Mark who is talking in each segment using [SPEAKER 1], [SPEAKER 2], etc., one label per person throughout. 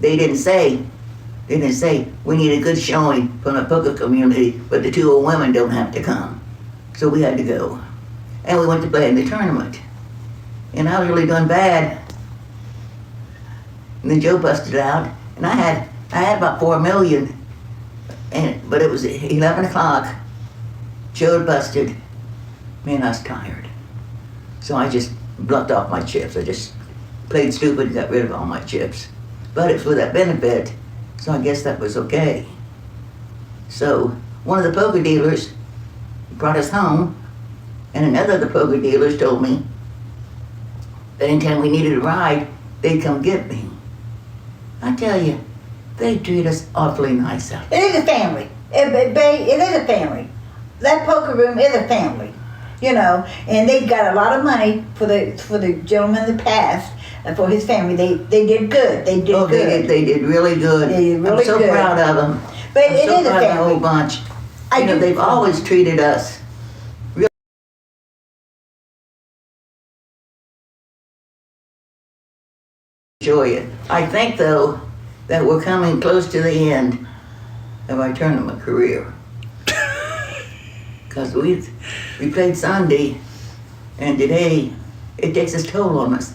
[SPEAKER 1] they didn't say, we need a good showing from the poker community, but the 2 old women don't have to come. So we had to go. And we went to play in the tournament. And I was really doing bad. And then Joe busted out, and I had about $4 million, but it was 11 o'clock. Joe had busted. Man, I was tired. So I just bluffed off my chips. I just played stupid and got rid of all my chips. But it's for that benefit, so I guess that was okay. So one of the poker dealers brought us home, and another of the poker dealers told me that anytime we needed a ride, they'd come get me. I tell you, they treat us awfully nice out there.
[SPEAKER 2] It is a family. It is a family. That poker room is a family, you know. And they got a lot of money for the gentleman that passed and for his family. They did good. They did good.
[SPEAKER 1] They did really good.
[SPEAKER 2] They did really
[SPEAKER 1] I'm so
[SPEAKER 2] good.
[SPEAKER 1] proud of them.
[SPEAKER 2] But
[SPEAKER 1] I'm
[SPEAKER 2] it
[SPEAKER 1] so
[SPEAKER 2] is a
[SPEAKER 1] proud of the
[SPEAKER 2] family.
[SPEAKER 1] whole bunch. They've always treated us really. Enjoy it. I think though that we're coming close to the end of our tournament career. Because we played Sunday, and today it takes its toll on us.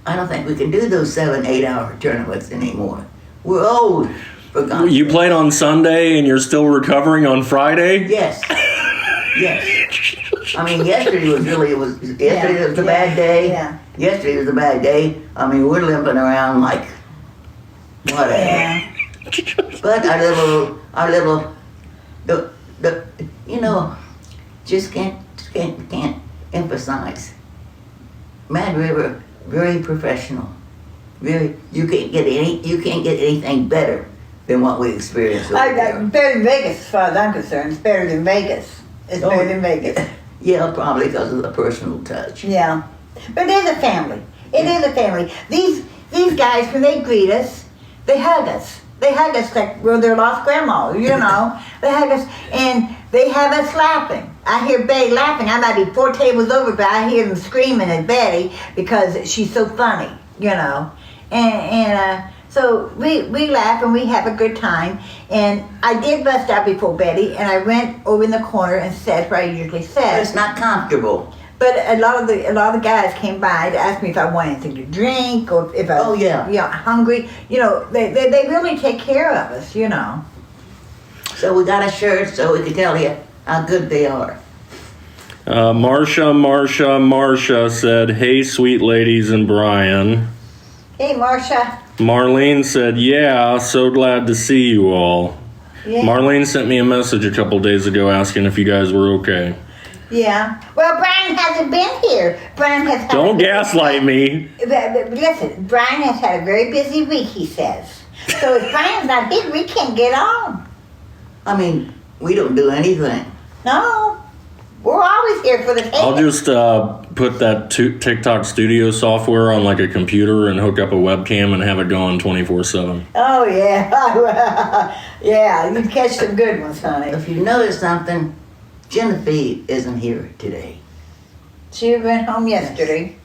[SPEAKER 1] I don't think we can do those 7-8 hour tournaments anymore. We're old. For God's
[SPEAKER 3] You
[SPEAKER 1] sake.
[SPEAKER 3] played on Sunday and you're still recovering on Friday?
[SPEAKER 1] Yes. Yes. I mean, yesterday was a bad day.
[SPEAKER 2] Yeah.
[SPEAKER 1] Yesterday was a bad day. I mean, we're limping around like whatever.
[SPEAKER 2] Yeah.
[SPEAKER 1] But our little, you know, just can't emphasize. Mad River, very professional. You can't get anything better than what we experienced over there.
[SPEAKER 2] Better than Vegas, as far as I'm concerned. It's better than Vegas. It's better than Vegas.
[SPEAKER 1] Yeah, probably because of the personal touch.
[SPEAKER 2] Yeah. But it is a family. It is a family. These guys, when they greet us, they hug us. They hug us like we're their lost grandma, you know. They hug us and they have us laughing. I hear Betty laughing. I might be 4 tables over, but I hear them screaming at Betty because she's so funny, you know. So we laugh and we have a good time. And I did bust out before Betty, and I went over in the corner and sat where I usually
[SPEAKER 1] But
[SPEAKER 2] sat.
[SPEAKER 1] it's not comfortable.
[SPEAKER 2] But a lot of the guys came by to ask me if I wanted anything to drink or if I was hungry. You know, they really take care of us, you know.
[SPEAKER 1] So we got a shirt so we can tell you how good they are.
[SPEAKER 3] Marsha said, "Hey, sweet ladies and Brian."
[SPEAKER 2] Hey, Marsha.
[SPEAKER 3] Marlene said, "Yeah, so glad to see you all."
[SPEAKER 2] Yeah.
[SPEAKER 3] Marlene sent me a message a couple days ago asking if you guys were okay.
[SPEAKER 2] Yeah. Well, Brian hasn't been here. Brian has.
[SPEAKER 3] Don't gaslight me.
[SPEAKER 2] Listen, Brian has had a very busy week, he says. So if Brian's not here, we can't get on.
[SPEAKER 1] I mean, we don't do anything.
[SPEAKER 2] No. We're always here for the tape.
[SPEAKER 3] I'll just put that TikTok studio software on like a computer and hook up a webcam and have it going 24/7.
[SPEAKER 2] Oh, yeah. Yeah, you catch some good ones, honey.
[SPEAKER 1] If you notice something, Genevieve isn't here today.
[SPEAKER 2] She went home yesterday.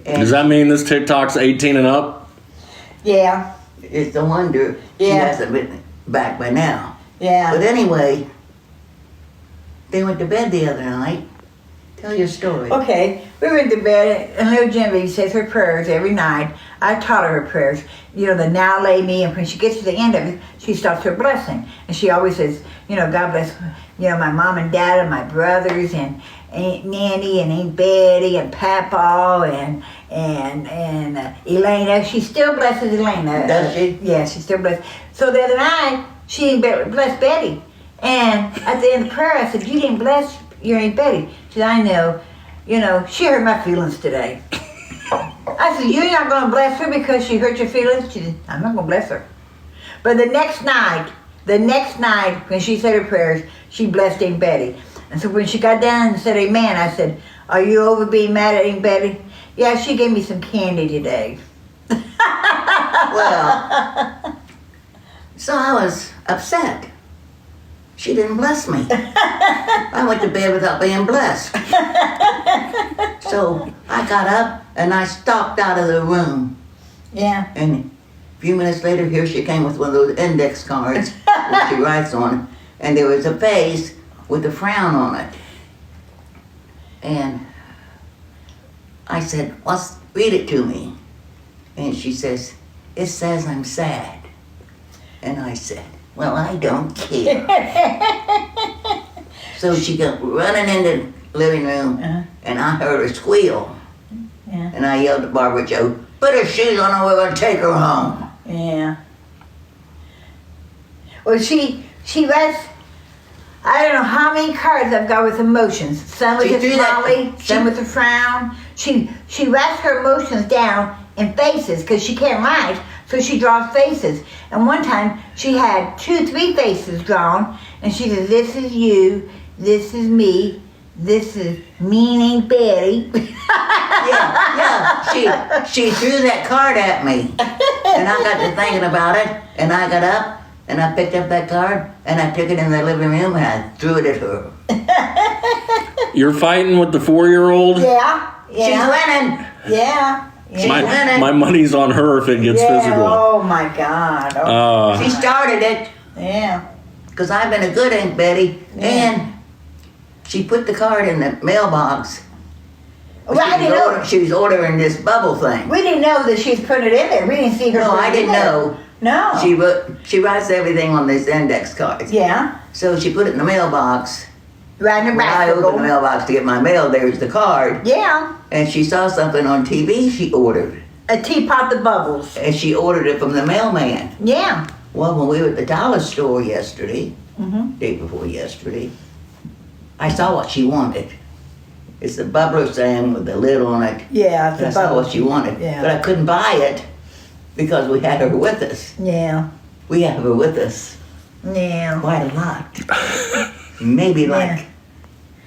[SPEAKER 1] And
[SPEAKER 3] Does that mean this TikTok's 18 and up?
[SPEAKER 2] Yeah.
[SPEAKER 1] it's a wonder she
[SPEAKER 2] Yeah.
[SPEAKER 1] hasn't been back by now.
[SPEAKER 2] Yeah.
[SPEAKER 1] But anyway, they went to bed the other night. Tell your story.
[SPEAKER 2] Okay, we went to bed, and little Genevieve says her prayers every night. I taught her her prayers. You know, the now lay me, and when she gets to the end of it, she starts her blessing. And she always says, you know, God bless, you know, my mom and dad and my brothers and Aunt Nanny and Aunt Betty and Papa and Elena. She still blesses Elena.
[SPEAKER 1] Does she?
[SPEAKER 2] Yeah, she still blesses. So the other night, she blessed Betty. And at the end of the prayer, I said, you didn't bless your Aunt Betty. She said, I know. You know, she hurt my feelings today. I said, you're not going to bless her because she hurt your feelings? She said, I'm not going to bless her. But the next night, when she said her prayers, she blessed Aunt Betty. And so when she got down and said amen, I said, are you over being mad at Aunt Betty? Yeah, she gave me some candy today.
[SPEAKER 1] Well, so I was upset. She didn't bless me. I went to bed without being blessed. So I got up and I stalked out of the room.
[SPEAKER 2] Yeah.
[SPEAKER 1] And if few minutes later, here she came with one of those index cards that she writes on, and there was a face with a frown on it. And I said, read it to me. And she says, it says I'm sad. And I said, well, I don't care. So she got running into the living room, and I heard her squeal.
[SPEAKER 2] Yeah.
[SPEAKER 1] And I yelled at Barbara Joe, put her shoes on and we're going to take her home.
[SPEAKER 2] Yeah. Well, she was, I don't know how many cards I've got with emotions. Some with
[SPEAKER 1] She
[SPEAKER 2] a
[SPEAKER 1] threw that-
[SPEAKER 2] smiley, some with a frown. She writes her emotions down in faces because she can't write, so she draws faces. And one time she had 2, 3 faces drawn, and she says, this is you, this is me, this is meaning Betty.
[SPEAKER 1] Yeah. She threw that card at me. And I got to thinking about it, and I got up, and I picked up that card, and I took it in the living room, and I threw it at her.
[SPEAKER 3] You're fighting with the 4-year-old?
[SPEAKER 2] Yeah.
[SPEAKER 1] She's winning.
[SPEAKER 2] Yeah.
[SPEAKER 1] She's winning.
[SPEAKER 3] My money's on her if it gets physical.
[SPEAKER 2] Oh my God. Oh,
[SPEAKER 1] She started it,
[SPEAKER 2] yeah.
[SPEAKER 1] because I've been a good Aunt Betty, and she put the card in the mailbox.
[SPEAKER 2] Well, I didn't know.
[SPEAKER 1] She was ordering this bubble thing.
[SPEAKER 2] We didn't know that she's put it in there. We didn't see her.
[SPEAKER 1] No,
[SPEAKER 2] put
[SPEAKER 1] I
[SPEAKER 2] it
[SPEAKER 1] didn't
[SPEAKER 2] in there.
[SPEAKER 1] know.
[SPEAKER 2] No.
[SPEAKER 1] She writes everything on these index cards.
[SPEAKER 2] Yeah.
[SPEAKER 1] So she put it in the mailbox.
[SPEAKER 2] Right in the
[SPEAKER 1] When I opened the
[SPEAKER 2] back.
[SPEAKER 1] mailbox to get my mail, there's the card.
[SPEAKER 2] Yeah.
[SPEAKER 1] And she saw something on TV she ordered.
[SPEAKER 2] A teapot of bubbles.
[SPEAKER 1] And she ordered it from the mailman.
[SPEAKER 2] Yeah.
[SPEAKER 1] Well, when we were at the dollar store yesterday,
[SPEAKER 2] Mm-hmm.
[SPEAKER 1] day before yesterday, I saw what she wanted. It's the bubbler thing with the lid on it.
[SPEAKER 2] Yeah.
[SPEAKER 1] And I saw what she wanted.
[SPEAKER 2] Yeah.
[SPEAKER 1] But I couldn't buy it because we had her with us.
[SPEAKER 2] Yeah.
[SPEAKER 1] We have her with us
[SPEAKER 2] Yeah.
[SPEAKER 1] quite a lot. Maybe like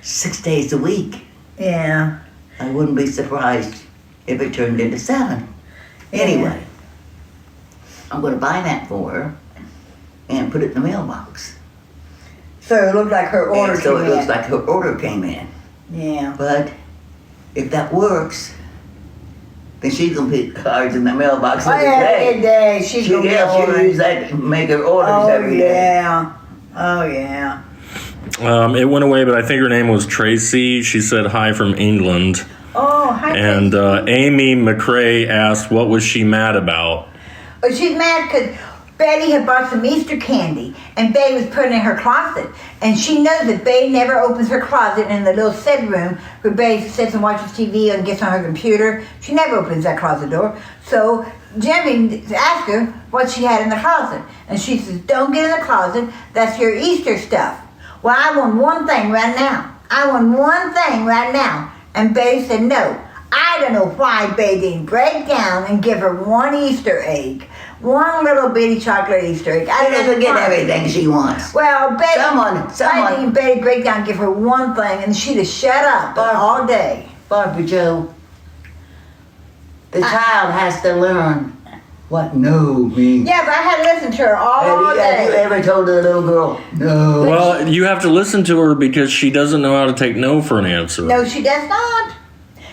[SPEAKER 1] 6 days a week.
[SPEAKER 2] Yeah.
[SPEAKER 1] I wouldn't be surprised if it turned into 7. Anyway, I'm going to buy that for her and put it in the mailbox.
[SPEAKER 2] So it looked like her order
[SPEAKER 1] And so
[SPEAKER 2] came
[SPEAKER 1] it looks
[SPEAKER 2] in.
[SPEAKER 1] like her order came in.
[SPEAKER 2] Yeah.
[SPEAKER 1] But if that works, then she's going to put cards in the mailbox
[SPEAKER 2] Oh,
[SPEAKER 1] every
[SPEAKER 2] yeah,
[SPEAKER 1] day.
[SPEAKER 2] every day. She's
[SPEAKER 1] She'll
[SPEAKER 2] gonna be
[SPEAKER 1] use
[SPEAKER 2] ordering.
[SPEAKER 1] that to make her orders
[SPEAKER 2] Oh
[SPEAKER 1] every day.
[SPEAKER 2] yeah. Oh yeah.
[SPEAKER 3] It went away, but I think her name was Tracy. She said hi from England.
[SPEAKER 2] Oh hi.
[SPEAKER 3] And Amy McCrae asked, what was she mad about?
[SPEAKER 2] Oh, she's mad because Betty had bought some Easter candy, and Betty was putting it in her closet. And she knows that Betty never opens her closet in the little set room where Betty sits and watches TV and gets on her computer. She never opens that closet door. So Jimmy asked her what she had in the closet. And she says, don't get in the closet. That's your Easter stuff. Well, I want one thing right now. I want one thing right now. And Betty said, no. I don't know why Betty didn't break down and give her one Easter egg. One little bitty chocolate Easter egg. I
[SPEAKER 1] She
[SPEAKER 2] don't
[SPEAKER 1] doesn't
[SPEAKER 2] know
[SPEAKER 1] get
[SPEAKER 2] why.
[SPEAKER 1] everything she wants.
[SPEAKER 2] Well, Betty,
[SPEAKER 1] Someone-
[SPEAKER 2] I didn't Betty break down and give her one thing, and she'd have shut up
[SPEAKER 1] Barb-
[SPEAKER 2] all day.
[SPEAKER 1] Barbara Joe, the child has to learn what no means.
[SPEAKER 2] Yeah, but I had to listen to her all
[SPEAKER 1] Have you
[SPEAKER 2] day.
[SPEAKER 1] ever told the little girl, no?
[SPEAKER 3] Well, you have to listen to her because she doesn't know how to take no for an answer.
[SPEAKER 2] No, she does not.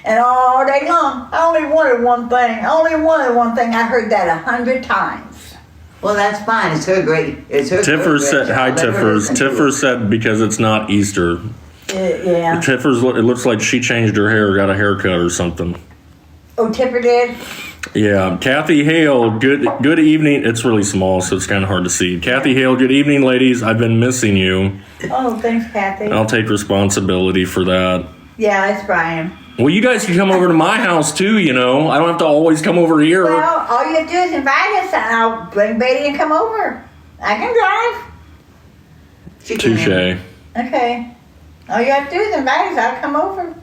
[SPEAKER 2] And all day long, I only wanted one thing. I only wanted one thing. I heard that 100 times.
[SPEAKER 1] Well, that's fine. It's her great. It's her.
[SPEAKER 3] Tiffer said, hi
[SPEAKER 1] Let her
[SPEAKER 3] Tiffers.
[SPEAKER 1] listen to
[SPEAKER 3] Tiffer
[SPEAKER 1] it.
[SPEAKER 3] said because it's not Easter.
[SPEAKER 2] Yeah.
[SPEAKER 3] Tiffer's, it looks like she changed her hair, got a haircut or something.
[SPEAKER 2] Oh, Tipper did?
[SPEAKER 3] Yeah, Kathy Hale, good evening. It's really small, so it's kind of hard to see. Kathy Hale, good evening, ladies. I've been missing you.
[SPEAKER 2] Oh, thanks, Kathy.
[SPEAKER 3] I'll take responsibility for that.
[SPEAKER 2] Yeah, it's Brian.
[SPEAKER 3] Well, you guys can come over to my house too, you know. I don't have to always come over here.
[SPEAKER 2] Well, all you have to do is invite us, and I'll bring Betty and come over. I can drive.
[SPEAKER 1] She can-
[SPEAKER 3] Touche.
[SPEAKER 2] Okay. All you have to do is invite us. I'll come over.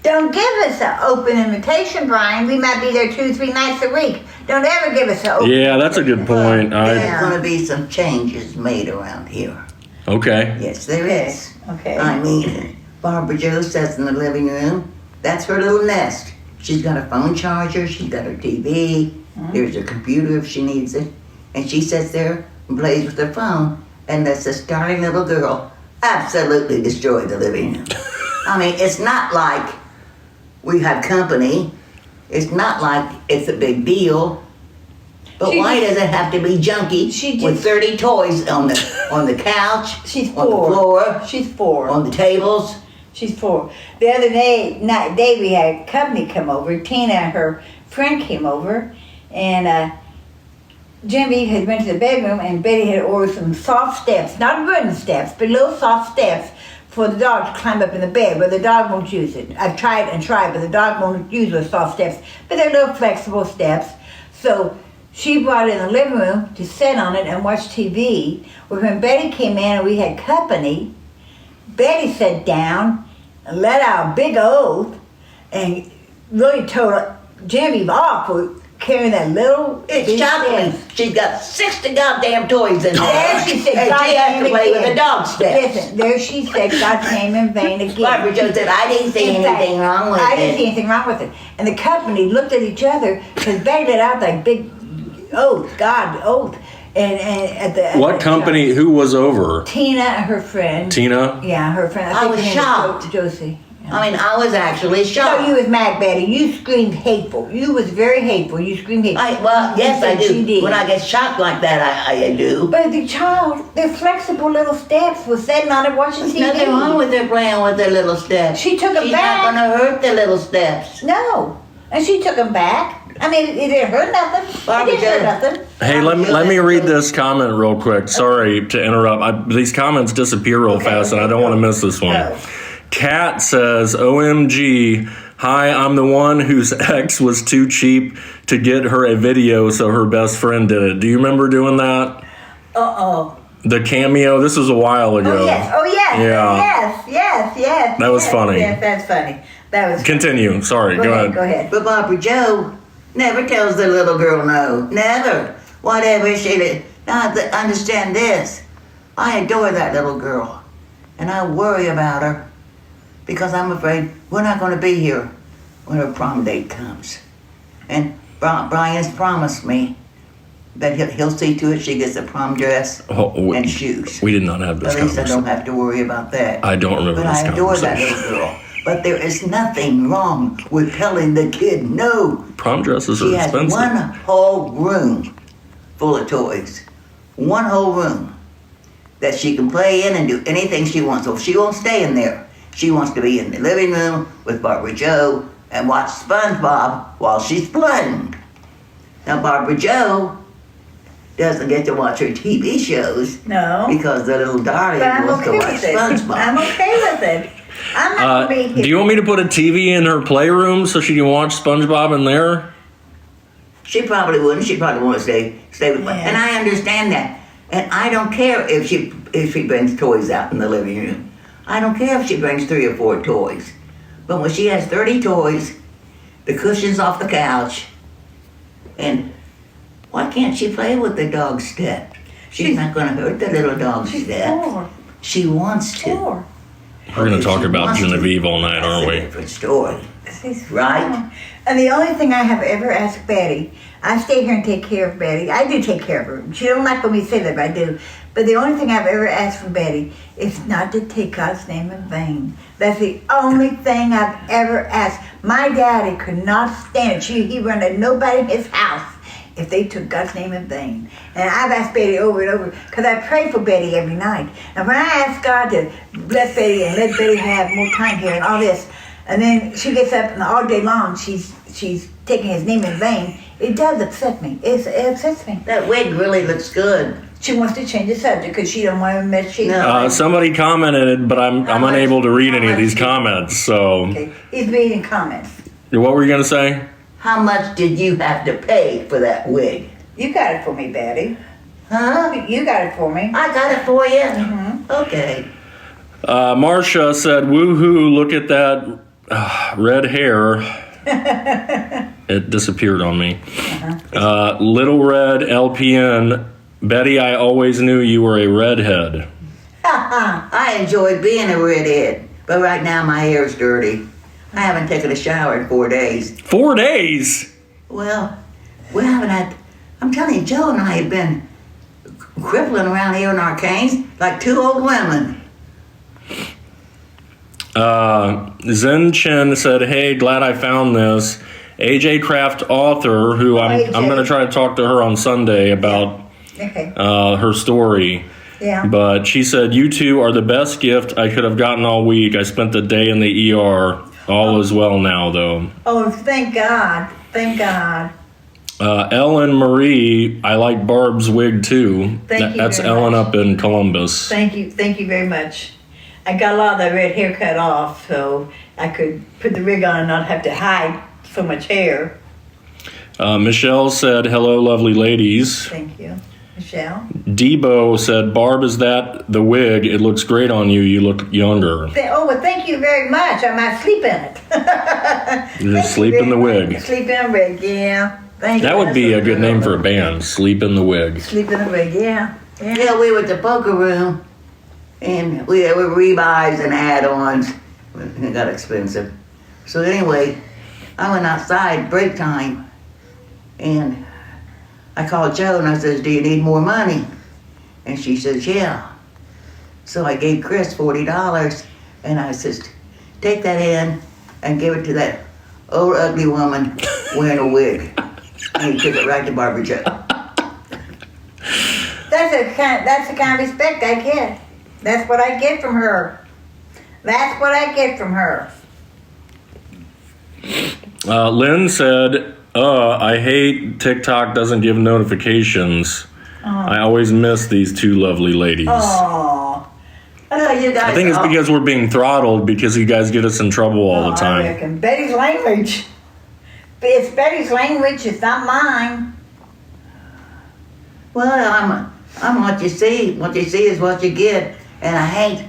[SPEAKER 2] Don't give us an open invitation, Brian. We might be there 2-3 nights a week. Don't ever give us an open
[SPEAKER 3] Yeah, that's a good point.
[SPEAKER 1] There's going to be some changes made around here.
[SPEAKER 3] Okay.
[SPEAKER 1] Yes, there is.
[SPEAKER 2] Okay.
[SPEAKER 1] I mean, Barbara Joe sits in the living room. That's her little nest. She's got a phone charger. She's got her TV. There's a computer if she needs it. And she sits there and plays with her phone. And lets this darling little girl absolutely destroy the living room. I mean, it's not like we have company. It's not like it's a big deal. But why does it have to be junky
[SPEAKER 2] She
[SPEAKER 1] with
[SPEAKER 2] just-
[SPEAKER 1] 30 toys on the couch,
[SPEAKER 2] She's
[SPEAKER 1] on the
[SPEAKER 2] 4.
[SPEAKER 1] floor,
[SPEAKER 2] She's 4.
[SPEAKER 1] on the tables?
[SPEAKER 2] She's 4. The other day we had company come over. Tina and her friend came over, and Jimmy had went to the bedroom, and Betty had ordered some soft steps, not wooden steps, but little soft steps for the dog to climb up in the bed, but the dog won't use it. I've tried and tried, but the dog won't use those soft steps. But they're little flexible steps. So she brought it in the living room to sit on it and watch TV. Well, when Betty came in and we had company, Betty sat down and let out a big oath and really told Genevieve off for carrying that little
[SPEAKER 1] It's
[SPEAKER 2] big
[SPEAKER 1] shocking.
[SPEAKER 2] steps.
[SPEAKER 1] She's got 60 goddamn toys in there.
[SPEAKER 2] There she said,
[SPEAKER 1] And
[SPEAKER 2] God's
[SPEAKER 1] she has
[SPEAKER 2] name
[SPEAKER 1] to play with
[SPEAKER 2] again.
[SPEAKER 1] the dog steps.
[SPEAKER 2] Listen, there she said, God's name in vain again.
[SPEAKER 1] Barbara Joe said, I didn't see
[SPEAKER 2] In fact,
[SPEAKER 1] anything wrong with
[SPEAKER 2] I didn't see
[SPEAKER 1] it.
[SPEAKER 2] anything wrong with it. And the company looked at each other because Betty let out that big oath, oath. And at the
[SPEAKER 3] What company? Who was over?
[SPEAKER 2] Tina and her friend.
[SPEAKER 3] Tina?
[SPEAKER 2] Yeah, her friend.
[SPEAKER 1] I
[SPEAKER 2] think
[SPEAKER 1] was
[SPEAKER 2] her name
[SPEAKER 1] shocked.
[SPEAKER 2] Josie. Yeah.
[SPEAKER 1] I mean, I was actually
[SPEAKER 2] So
[SPEAKER 1] shocked.
[SPEAKER 2] you was mad, Betty. You screamed hateful. You was very hateful. You screamed hateful.
[SPEAKER 1] Well, yes, I
[SPEAKER 2] She
[SPEAKER 1] do.
[SPEAKER 2] did.
[SPEAKER 1] When I get shocked like that, I do.
[SPEAKER 2] But the child, their flexible little steps was sitting on it watching
[SPEAKER 1] There's
[SPEAKER 2] TV.
[SPEAKER 1] nothing wrong with her playing with their little steps.
[SPEAKER 2] She took 'em
[SPEAKER 1] She's
[SPEAKER 2] back.
[SPEAKER 1] not going to hurt the little steps.
[SPEAKER 2] No. And she took them back. I mean, it didn't hurt nothing.
[SPEAKER 1] Barbara
[SPEAKER 2] It didn't hurt
[SPEAKER 1] Joe.
[SPEAKER 2] nothing.
[SPEAKER 3] Hey, let me read this comment real quick. Sorry to interrupt. These comments disappear real fast, and I don't want to miss this one.
[SPEAKER 2] Oh.
[SPEAKER 3] Kat says, OMG, hi, I'm the one whose ex was too cheap to get her a video, so her best friend did it. Do you remember doing that?
[SPEAKER 2] Uh-oh.
[SPEAKER 3] The cameo? This was a while ago.
[SPEAKER 2] Oh, yes. Oh, yes.
[SPEAKER 3] Yeah.
[SPEAKER 2] Yes.
[SPEAKER 3] That was
[SPEAKER 2] yes,
[SPEAKER 3] funny.
[SPEAKER 2] Yes, that's funny. That was
[SPEAKER 3] Continue. Sorry, go ahead.
[SPEAKER 2] Go ahead.
[SPEAKER 1] But Barbara Joe never tells the little girl no. Never. Whatever she did. Now, understand this. I adore that little girl. And I worry about her because I'm afraid we're not going to be here when her prom date comes. And Brian's promised me that he'll see to it she gets a prom dress and shoes.
[SPEAKER 3] We did not have this
[SPEAKER 1] At least I
[SPEAKER 3] conversation.
[SPEAKER 1] don't have to worry about that.
[SPEAKER 3] I don't remember
[SPEAKER 1] But
[SPEAKER 3] this
[SPEAKER 1] I adore that
[SPEAKER 3] conversation.
[SPEAKER 1] little girl. But there is nothing wrong with telling the kid no.
[SPEAKER 3] Prom dresses
[SPEAKER 1] She
[SPEAKER 3] are
[SPEAKER 1] has
[SPEAKER 3] expensive.
[SPEAKER 1] one whole room full of toys. One whole room that she can play in and do anything she wants. So if she won't stay in there, she wants to be in the living room with Barbara Joe and watch SpongeBob while she's playing. Now Barbara Joe doesn't get to watch her TV shows
[SPEAKER 2] No.
[SPEAKER 1] because the little darling
[SPEAKER 2] But I'm
[SPEAKER 1] wants
[SPEAKER 2] okay
[SPEAKER 1] to watch
[SPEAKER 2] with it.
[SPEAKER 1] SpongeBob.
[SPEAKER 2] I'm okay with it. I'm not going to be here.
[SPEAKER 3] Do you want me to put a TV in her playroom so she can watch SpongeBob in there?
[SPEAKER 1] She probably wouldn't. She'd probably want to stay with me.
[SPEAKER 2] Yeah.
[SPEAKER 1] And I understand that. And I don't care if she brings toys out in the living room. I don't care if she brings 3 or 4 toys. But when she has 30 toys, the cushions off the couch, and why can't she play with the dog step? She's not going to hurt the little dog
[SPEAKER 2] She's
[SPEAKER 1] step.
[SPEAKER 2] 4.
[SPEAKER 1] She wants to.
[SPEAKER 2] 4.
[SPEAKER 3] We're going to talk
[SPEAKER 1] She
[SPEAKER 3] about
[SPEAKER 1] wants to.
[SPEAKER 3] Genevieve all night,
[SPEAKER 1] That's
[SPEAKER 3] aren't
[SPEAKER 1] a
[SPEAKER 3] we?
[SPEAKER 1] different story.
[SPEAKER 2] She's
[SPEAKER 1] Right.
[SPEAKER 2] 4. And the only thing I have ever asked Betty, I stay here and take care of Betty. I do take care of her. She don't like when we say that, but I do. But the only thing I've ever asked from Betty is not to take God's name in vain. That's the only thing I've ever asked. My daddy could not stand it. He wanted nobody in his house if they took God's name in vain. And I've asked Betty over and over, because I pray for Betty every night. And when I ask God to bless Betty and let Betty have more time here and all this, and then she gets up and all day long she's taking his name in vain, it does upset me. It upsets me.
[SPEAKER 1] That wig really looks good.
[SPEAKER 2] She wants to change the subject because she don't want to admit she.
[SPEAKER 1] No.
[SPEAKER 3] Somebody commented, but I'm
[SPEAKER 1] How much-
[SPEAKER 3] unable to read any
[SPEAKER 1] how
[SPEAKER 3] of these
[SPEAKER 1] much-
[SPEAKER 3] comments. So,
[SPEAKER 2] Okay, he's reading comments.
[SPEAKER 3] what were you going to say?
[SPEAKER 1] How much did you have to pay for that wig?
[SPEAKER 2] You got it for me, Betty.
[SPEAKER 1] Huh?
[SPEAKER 2] You got it for me.
[SPEAKER 1] I got it for you.
[SPEAKER 2] Mm-hmm.
[SPEAKER 1] Okay.
[SPEAKER 3] Marcia said, woohoo, look at that red hair. It disappeared on me. Little Red LPN, Betty, I always knew you were a redhead.
[SPEAKER 1] I enjoyed being a redhead, but right now my hair's dirty. I haven't taken a shower in 4 days.
[SPEAKER 3] 4 days?
[SPEAKER 1] Well, we haven't had. I'm telling you, Joe and I have been crippling around here in our canes like 2 old women.
[SPEAKER 3] Zen Chen said, hey, glad I found this. AJ Craft author, who I'm
[SPEAKER 2] AJ.
[SPEAKER 3] going to try to talk to her on Sunday about
[SPEAKER 2] Okay.
[SPEAKER 3] her story.
[SPEAKER 2] Yeah.
[SPEAKER 3] But she said, "You two are the best gift I could have gotten all week. I spent the day in the ER. All is well now, though."
[SPEAKER 2] Oh, thank God. Thank God.
[SPEAKER 3] Ellen Marie, I like Barb's wig too.
[SPEAKER 2] Thank you
[SPEAKER 3] That's
[SPEAKER 2] very
[SPEAKER 3] Ellen
[SPEAKER 2] much.
[SPEAKER 3] up in Columbus.
[SPEAKER 2] Thank you very much. I got a lot of that red hair cut off, so I could put the wig on and not have to hide so much hair.
[SPEAKER 3] Michelle said, "Hello, lovely ladies."
[SPEAKER 2] Thank you, Michelle.
[SPEAKER 3] Debo said, "Barb, is that the wig? It looks great on you. You look younger."
[SPEAKER 2] Oh, well, thank you very much. I might sleep in it.
[SPEAKER 3] You just sleep in the wig.
[SPEAKER 2] Sleep in a wig, yeah. Thank you.
[SPEAKER 3] That would be a
[SPEAKER 2] That's
[SPEAKER 3] good name for a band. Sleep in the wig.
[SPEAKER 2] Sleep in a wig, yeah. Yeah.
[SPEAKER 1] Yeah, we were at the poker room, and we were rebuys and add-ons. It got expensive. So anyway, I went outside break time, and I called Joe and I says, "Do you need more money?" And she says, "Yeah." So I gave Chris $40, and I says, "Take that in and give it to that old ugly woman wearing a wig." And he took it right to Barbara Joe.
[SPEAKER 2] That's the kind of respect I get. That's what I get from her. That's what I get from her.
[SPEAKER 3] Lynn said, I hate TikTok doesn't give notifications. I always miss these two lovely ladies.
[SPEAKER 2] Oh.
[SPEAKER 1] Well, you guys
[SPEAKER 3] I think it's
[SPEAKER 1] are-
[SPEAKER 3] because we're being throttled because you guys get us in trouble all the
[SPEAKER 2] I
[SPEAKER 3] time.
[SPEAKER 2] reckon. Betty's language. It's Betty's language. It's not mine.
[SPEAKER 1] Well, I'm what you see. What you see is what you get. And I ain't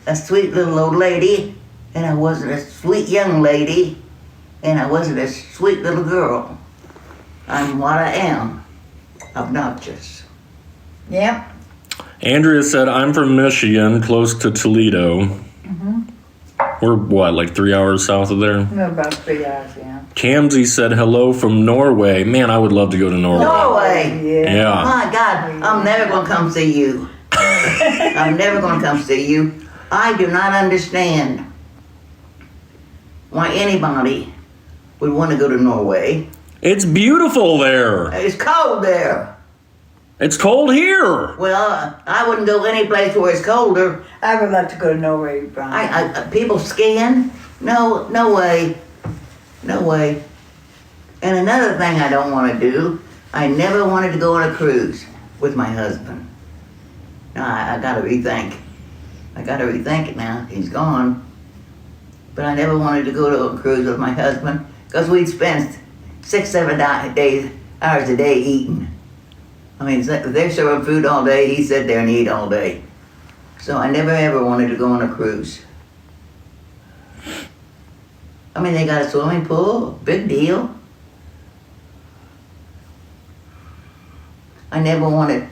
[SPEAKER 1] a sweet little old lady, and I wasn't a sweet young lady, and I wasn't a sweet little girl. I'm what I am. Obnoxious.
[SPEAKER 2] Yep.
[SPEAKER 3] Andrea said, I'm from Michigan, close to Toledo. We're what, like 3 hours south of there?
[SPEAKER 2] No, about 3 hours, yeah.
[SPEAKER 3] Kamsey said, hello from Norway. Man, I would love to go to Norway.
[SPEAKER 1] Norway.
[SPEAKER 2] Yeah.
[SPEAKER 3] Yeah.
[SPEAKER 1] My God, I'm never gonna come see you. I'm never gonna come see you. I do not understand why anybody would want to go to Norway.
[SPEAKER 3] It's beautiful there.
[SPEAKER 1] It's cold there.
[SPEAKER 3] It's cold here.
[SPEAKER 1] Well, I wouldn't go any place where it's colder.
[SPEAKER 2] I would love to go to Norway, Brian.
[SPEAKER 1] People skiing? No way. No way. And another thing I don't want to do, I never wanted to go on a cruise with my husband. Now, I gotta rethink. I gotta rethink it now. He's gone. But I never wanted to go to a cruise with my husband because we'd spend 6-7 hours a day eating. I mean, they're serving food all day. He sat there and eat all day. So I never ever wanted to go on a cruise. I mean, they got a swimming pool, big deal. I never wanted,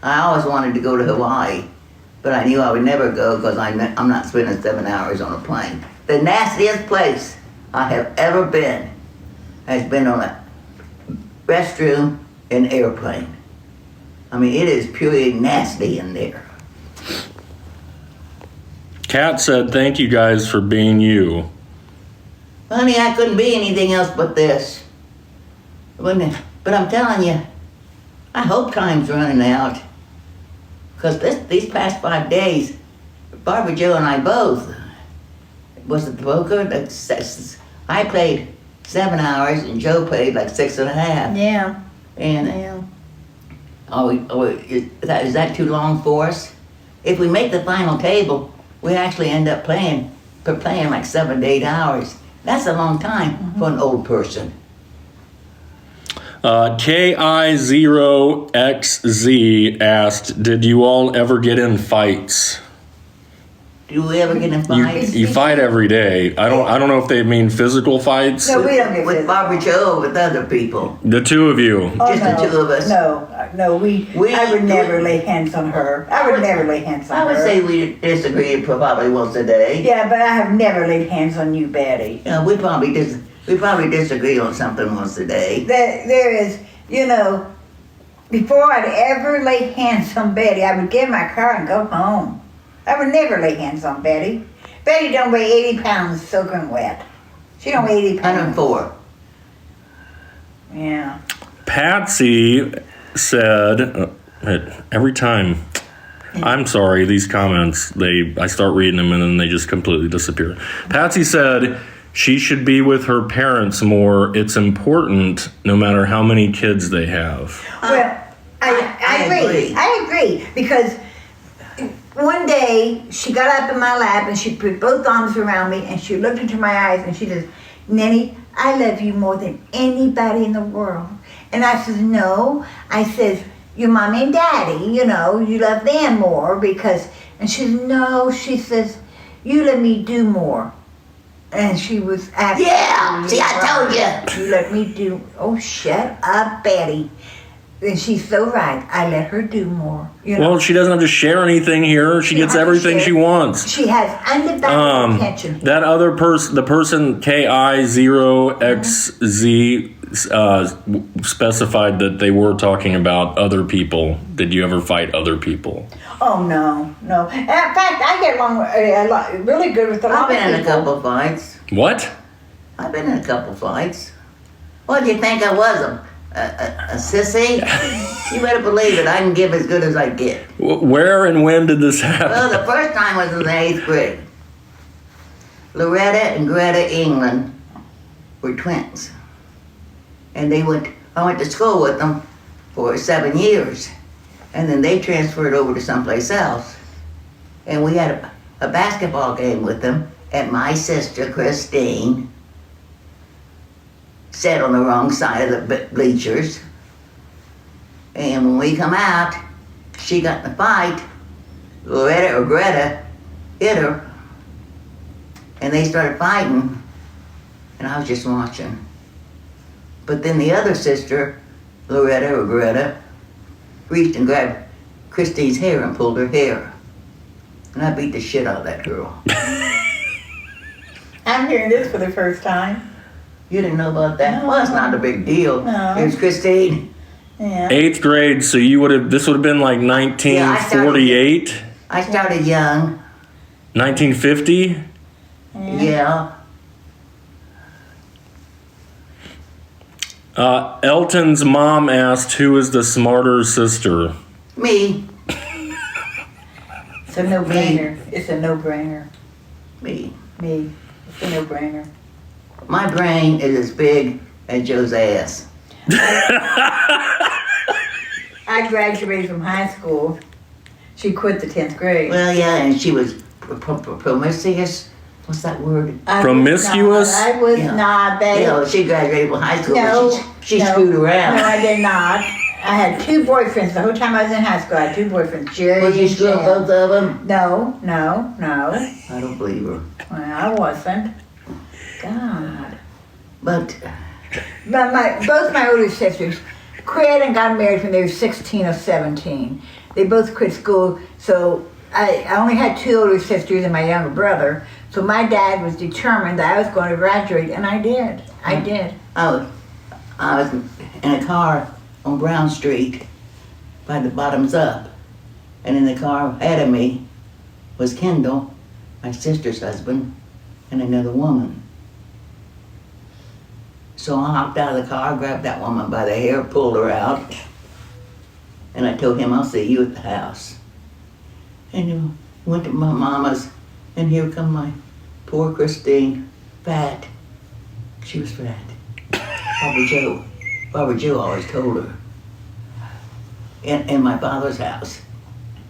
[SPEAKER 1] I always wanted to go to Hawaii, but I knew I would never go because I'm not spending 7 hours on a plane. The nastiest place I have ever been has been on a restroom in an airplane. I mean, it is purely nasty in there.
[SPEAKER 3] Kat said, thank you guys for being you.
[SPEAKER 1] Honey, I couldn't be anything else but this. But I'm telling you, I hope time's running out. Because these past 5 days, Barbara Joe and I both, was it the poker? I played 7 hours and Joe played like 6.5.
[SPEAKER 2] Yeah.
[SPEAKER 1] And
[SPEAKER 2] Yeah.
[SPEAKER 1] is that too long for us? If we make the final table, we actually end up playing like 7 to 8 hours. That's a long time for an old person.
[SPEAKER 3] KI0XZ asked, did you all ever get in fights?
[SPEAKER 1] Do we ever get in fights?
[SPEAKER 3] You fight every day. I don't know if they mean physical fights.
[SPEAKER 2] No, we don't get
[SPEAKER 1] With
[SPEAKER 2] physical.
[SPEAKER 1] Barbara Joe or with other people?
[SPEAKER 3] The two of you.
[SPEAKER 2] Oh,
[SPEAKER 1] Just the
[SPEAKER 2] no.
[SPEAKER 1] two of us.
[SPEAKER 2] No, I would never lay hands on her. I would never lay hands on her.
[SPEAKER 1] I would say we disagree probably once a day.
[SPEAKER 2] Yeah, but I have never laid hands on you, Betty.
[SPEAKER 1] We probably disagree on something once a day.
[SPEAKER 2] There is, before I'd ever lay hands on Betty, I would get in my car and go home. I would never lay hands on Betty. Betty don't weigh 80 pounds soaking wet. She don't weigh 80 pounds.
[SPEAKER 1] 104.
[SPEAKER 2] Yeah.
[SPEAKER 3] Patsy said, every time, I'm sorry, these comments, I start reading them and then they just completely disappear. Patsy said she should be with her parents more. It's important no matter how many kids they have.
[SPEAKER 2] Well, I agree. I agree because one day she got up in my lap and she put both arms around me and she looked into my eyes and she says, Nenny, I love you more than anybody in the world. And I says, no. I says, your mommy and daddy, you love them more because, and she says, no. She says, you let me do more. And she was absolutely
[SPEAKER 1] Yeah, see, I told
[SPEAKER 2] right. You let me do, oh, shut up, Betty. And she's so right. I let her do more.
[SPEAKER 3] Well, she doesn't have to share anything here. She gets everything she wants.
[SPEAKER 2] She has undivided attention.
[SPEAKER 3] That other person, the person KI0XZ, specified that they were talking about other people. Did you ever fight other people?
[SPEAKER 2] Oh, no. In fact, I get along really good with a lot of people.
[SPEAKER 1] I've been in a couple fights.
[SPEAKER 3] What?
[SPEAKER 1] I've been in a couple fights. What do you think I was, a sissy? You better believe it. I can give as good as I get.
[SPEAKER 3] Where and when did this happen?
[SPEAKER 1] Well, the first time was in the 8th grade. Loretta and Greta England were twins. And I went to school with them for 7 years. And then they transferred over to someplace else. And we had a basketball game with them. And my sister, Christine, sat on the wrong side of the bleachers. And when we come out, she got in the fight. Loretta or Greta hit her. And they started fighting. And I was just watching. But then the other sister, Loretta or Greta, reached and grabbed Christine's hair and pulled her hair. And I beat the shit out of that girl.
[SPEAKER 2] I'm hearing this for the first time.
[SPEAKER 1] You didn't know about that?
[SPEAKER 2] No.
[SPEAKER 1] Well, it's not a big deal.
[SPEAKER 2] No.
[SPEAKER 1] Here's Christine.
[SPEAKER 2] Yeah.
[SPEAKER 3] 8th grade, so this would have been like 1948?
[SPEAKER 1] I started young.
[SPEAKER 3] 1950?
[SPEAKER 1] Yeah.
[SPEAKER 3] Elton's mom asked, who is the smarter sister?
[SPEAKER 1] Me.
[SPEAKER 2] It's a no-brainer. It's a no-brainer.
[SPEAKER 1] Me.
[SPEAKER 2] Me. It's a no-brainer.
[SPEAKER 1] My brain is as big as Joe's ass.
[SPEAKER 2] I graduated from high school. She quit the 10th grade.
[SPEAKER 1] Well, yeah, and she was promiscuous. What's that word?
[SPEAKER 3] Promiscuous?
[SPEAKER 2] I was
[SPEAKER 1] Yeah.
[SPEAKER 2] not, baby.
[SPEAKER 1] You know, she graduated from high school,
[SPEAKER 2] No,
[SPEAKER 1] but she
[SPEAKER 2] no,
[SPEAKER 1] screwed around.
[SPEAKER 2] No, I did not. I had 2 boyfriends the whole time I was in high school. I had 2 boyfriends, Jerry
[SPEAKER 1] Was you
[SPEAKER 2] and
[SPEAKER 1] screwing
[SPEAKER 2] Jim.
[SPEAKER 1] both of them?
[SPEAKER 2] No.
[SPEAKER 1] I don't believe her.
[SPEAKER 2] Well, I wasn't. God.
[SPEAKER 1] But
[SPEAKER 2] Both my older sisters quit and got married when they were 16 or 17. They both quit school, so I only had 2 older sisters and my younger brother. So my dad was determined that I was going to graduate, and I did. I did.
[SPEAKER 1] I was in a car on Brown Street by the Bottoms Up. And in the car ahead of me was Kendall, my sister's husband, and another woman. So I hopped out of the car, grabbed that woman by the hair, pulled her out, and I told him, I'll see you at the house. And went to my mama's, and here come my poor Christine, fat. She was fat. Barbara Joe always told her. In my father's house,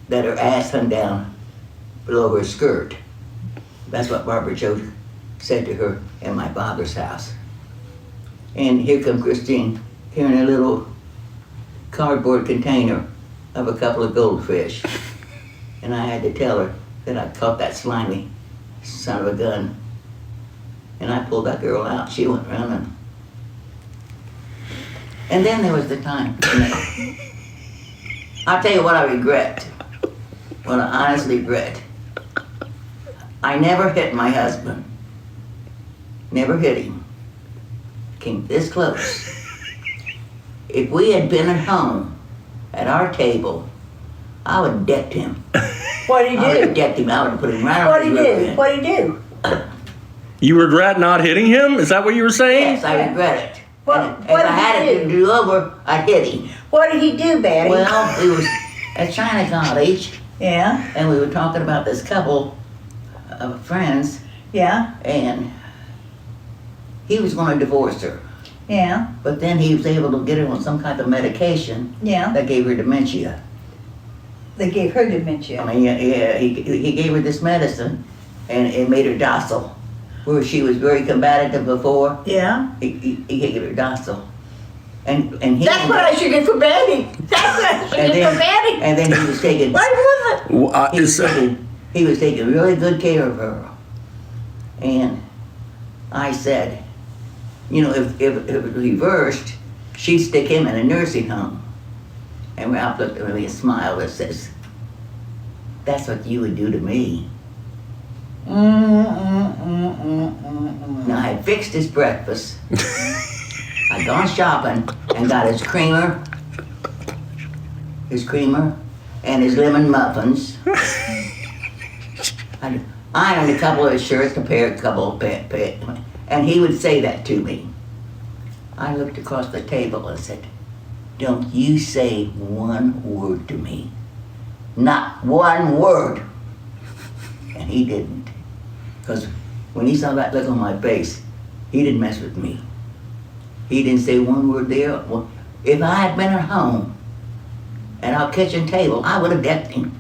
[SPEAKER 1] that her ass hung down below her skirt. That's what Barbara Joe said to her in my father's house. And here come Christine, carrying a little cardboard container of a couple of goldfish. And I had to tell her that I caught that slimy son of a gun. And I pulled that girl out. She went running. And then there was the time. I'll tell you what I regret. What I honestly regret. I never hit my husband. Never hit him. Came this close. If we had been at home, at our table, I would have decked him.
[SPEAKER 2] What did he
[SPEAKER 1] I would have
[SPEAKER 2] do?
[SPEAKER 1] decked him. I would have put him right
[SPEAKER 2] What
[SPEAKER 1] on
[SPEAKER 2] did
[SPEAKER 1] his
[SPEAKER 2] he
[SPEAKER 1] rear
[SPEAKER 2] do?
[SPEAKER 1] end.
[SPEAKER 2] What did he do?
[SPEAKER 3] You regret not hitting him? Is that what you were saying?
[SPEAKER 1] Yes, I regret it. And
[SPEAKER 2] what
[SPEAKER 1] if I had
[SPEAKER 2] did
[SPEAKER 1] it
[SPEAKER 2] he
[SPEAKER 1] to
[SPEAKER 2] do?
[SPEAKER 1] do over, I'd hit him.
[SPEAKER 2] What did he do, Betty?
[SPEAKER 1] Well, we was at China College,
[SPEAKER 2] Yeah,
[SPEAKER 1] and we were talking about this couple of friends,
[SPEAKER 2] yeah,
[SPEAKER 1] and he was going to divorce her.
[SPEAKER 2] yeah,
[SPEAKER 1] But then he was able to get her on some kind of medication
[SPEAKER 2] yeah.
[SPEAKER 1] that gave her dementia.
[SPEAKER 2] They gave her dementia.
[SPEAKER 1] I mean, yeah, he gave her this medicine, and it made her docile. Where she was very combative before,
[SPEAKER 2] Yeah.
[SPEAKER 1] he gave her docile. And he
[SPEAKER 2] That's what I should get for Betty. That's what I should
[SPEAKER 1] and
[SPEAKER 2] get for Betty.
[SPEAKER 1] then, and then he was taking
[SPEAKER 2] What was it?
[SPEAKER 1] he was taking really good care of her. And I said, you know, if it was reversed, she'd stick him in a nursing home. And Ralph looked at me and smiled and says, that's what you would do to me. Now I had fixed his breakfast. I'd gone shopping and got his creamer, and his lemon muffins. I'd ironed a couple of his shirts, a couple of pants, and he would say that to me. I looked across the table and said, don't you say one word to me. Not one word. And he didn't. Because when he saw that look on my face, he didn't mess with me. He didn't say one word there. Well, if I had been at home at our kitchen table, I would have decked him.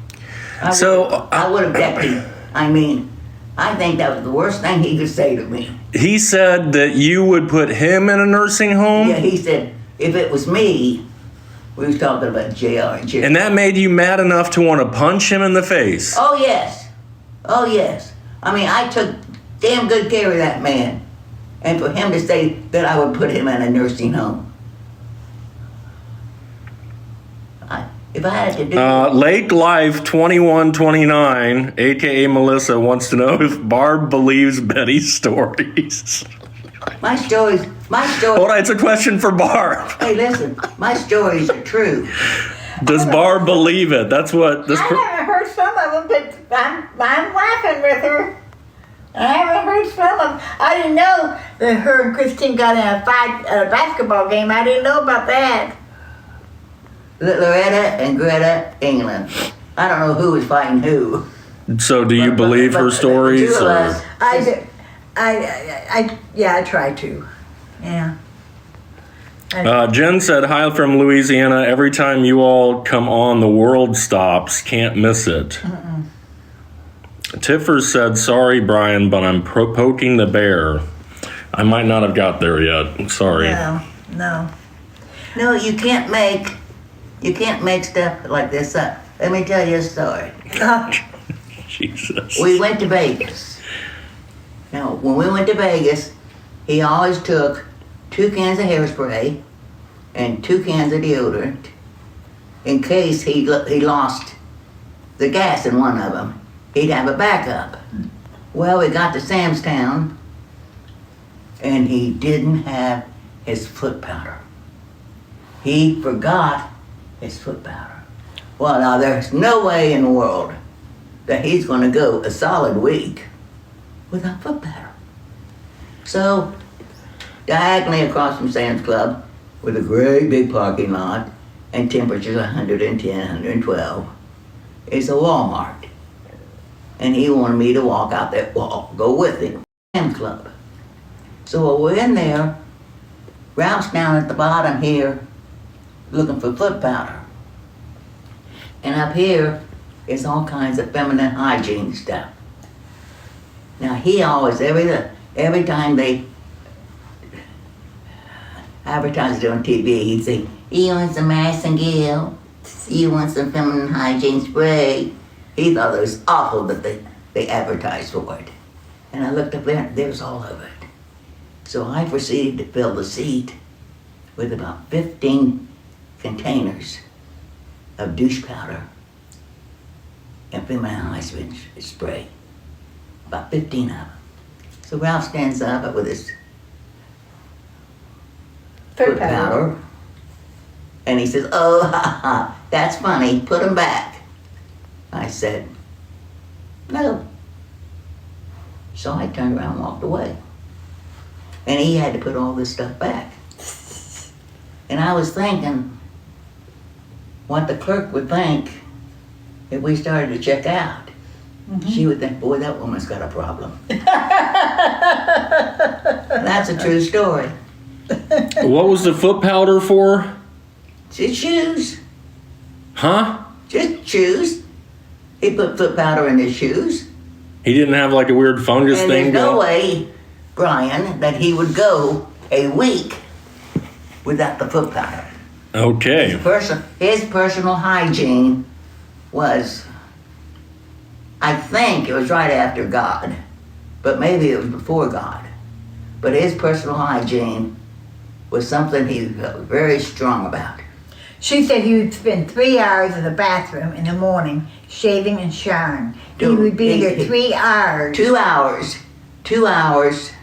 [SPEAKER 1] I would have decked him. I mean, I think that was the worst thing he could say to me.
[SPEAKER 3] He said that you would put him in a nursing home?
[SPEAKER 1] Yeah, he said, if it was me, we was talking about JR and Jerry.
[SPEAKER 3] And that made you mad enough to want to punch him in the face?
[SPEAKER 1] Oh, yes. Oh, yes. I mean, I took damn good care of that man. And for him to say that I would put him in a nursing home. If I had to do
[SPEAKER 3] Lake Life 2129, aka Melissa, wants to know if Barb believes Betty's stories.
[SPEAKER 1] my stories,
[SPEAKER 3] Hold on, it's a question for Barb.
[SPEAKER 1] hey, listen, my stories are true.
[SPEAKER 3] Does Barb believe it? That's what this.
[SPEAKER 2] I haven't heard some of them, but I'm laughing with her. I haven't heard some of them. I didn't know that her and Christine got in a fight at a basketball game. I didn't know about that.
[SPEAKER 1] Loretta and Greta England. I don't know who was fighting who.
[SPEAKER 3] So, do you believe her
[SPEAKER 1] the
[SPEAKER 3] stories?
[SPEAKER 1] two of
[SPEAKER 3] Or?
[SPEAKER 1] us,
[SPEAKER 2] I try to. Yeah.
[SPEAKER 3] Jen said, hi from Louisiana. Every time you all come on, the world stops. Can't miss it. Tiffer said, sorry, Brian, but I'm poking the bear. I might not have got there yet. Sorry.
[SPEAKER 2] No.
[SPEAKER 1] no, you can't make stuff like this up. Let me tell you a story.
[SPEAKER 3] Jesus.
[SPEAKER 1] We went to Vegas. Now, when we went to Vegas, he always took 2 cans of hairspray and 2 cans of deodorant in case he lost the gas in one of them. He'd have a backup. Well, we got to Sam's Town, and he didn't have his foot powder. He forgot his foot powder. Well, now there's no way in the world that he's going to go a solid week without foot powder. So, diagonally across from Sam's Club, with a great big parking lot and temperatures 110, 112, is a Walmart. And he wanted me to walk out that wall, go with him, Sam's Club. So while we're in there, Ralph's down at the bottom here looking for foot powder. And up here is all kinds of feminine hygiene stuff. Now he always, every time they advertised it on TV, he'd say, you want some Massengale? You want some feminine hygiene spray? He thought it was awful that they advertised for it. And I looked up there and there was all of it. So I proceeded to fill the seat with about 15 containers of douche powder and feminine hygiene spray. About 15 of them. So Ralph stands up with his foot powder. And he says, oh, ha, ha, that's funny, put them back. I said, no. So I turned around and walked away. And he had to put all this stuff back. And I was thinking what the clerk would think if we started to check out. She would think, boy, that woman's got a problem. That's a true story.
[SPEAKER 3] What was the foot powder for?
[SPEAKER 1] Just shoes.
[SPEAKER 3] Huh?
[SPEAKER 1] Just shoes. He put foot powder in his shoes.
[SPEAKER 3] He didn't have like a weird fungus
[SPEAKER 1] And
[SPEAKER 3] thing
[SPEAKER 1] there's no
[SPEAKER 3] going?
[SPEAKER 1] way, Brian, that he would go a week without the foot powder.
[SPEAKER 3] Okay.
[SPEAKER 1] His personal hygiene was, I think it was right after God, but maybe it was before God. But his personal hygiene was something he felt very strong about.
[SPEAKER 2] She said he would spend 3 hours in the bathroom in the morning, shaving and showering. He would be there 3 hours.
[SPEAKER 1] 2 hours. 2 hours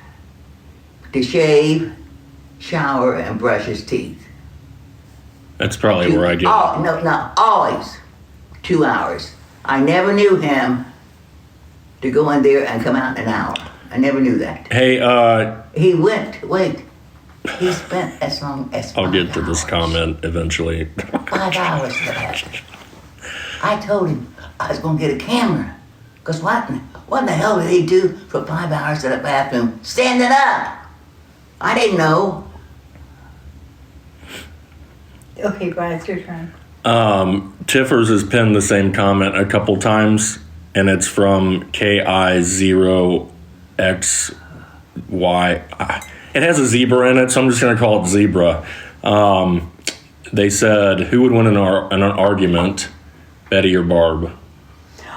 [SPEAKER 1] to shave, shower, and brush his teeth.
[SPEAKER 3] That's probably where I get
[SPEAKER 1] Oh, no, always 2 hours. I never knew him to go in there and come out in an hour. I never knew that.
[SPEAKER 3] Hey,
[SPEAKER 1] He he spent as long as
[SPEAKER 3] I'll
[SPEAKER 1] 5
[SPEAKER 3] get to this
[SPEAKER 1] hours.
[SPEAKER 3] comment eventually.
[SPEAKER 1] 5 hours for that. I told him I was going to get a camera. Because what in the hell did he do for 5 hours in the bathroom standing up? I didn't know.
[SPEAKER 2] Okay, Brian, it's your turn.
[SPEAKER 3] Tiffers has pinned the same comment a couple times, and it's from KI0XY. It has a zebra in it, so I'm just going to call it zebra. They said, who would win in an argument, Betty or Barb?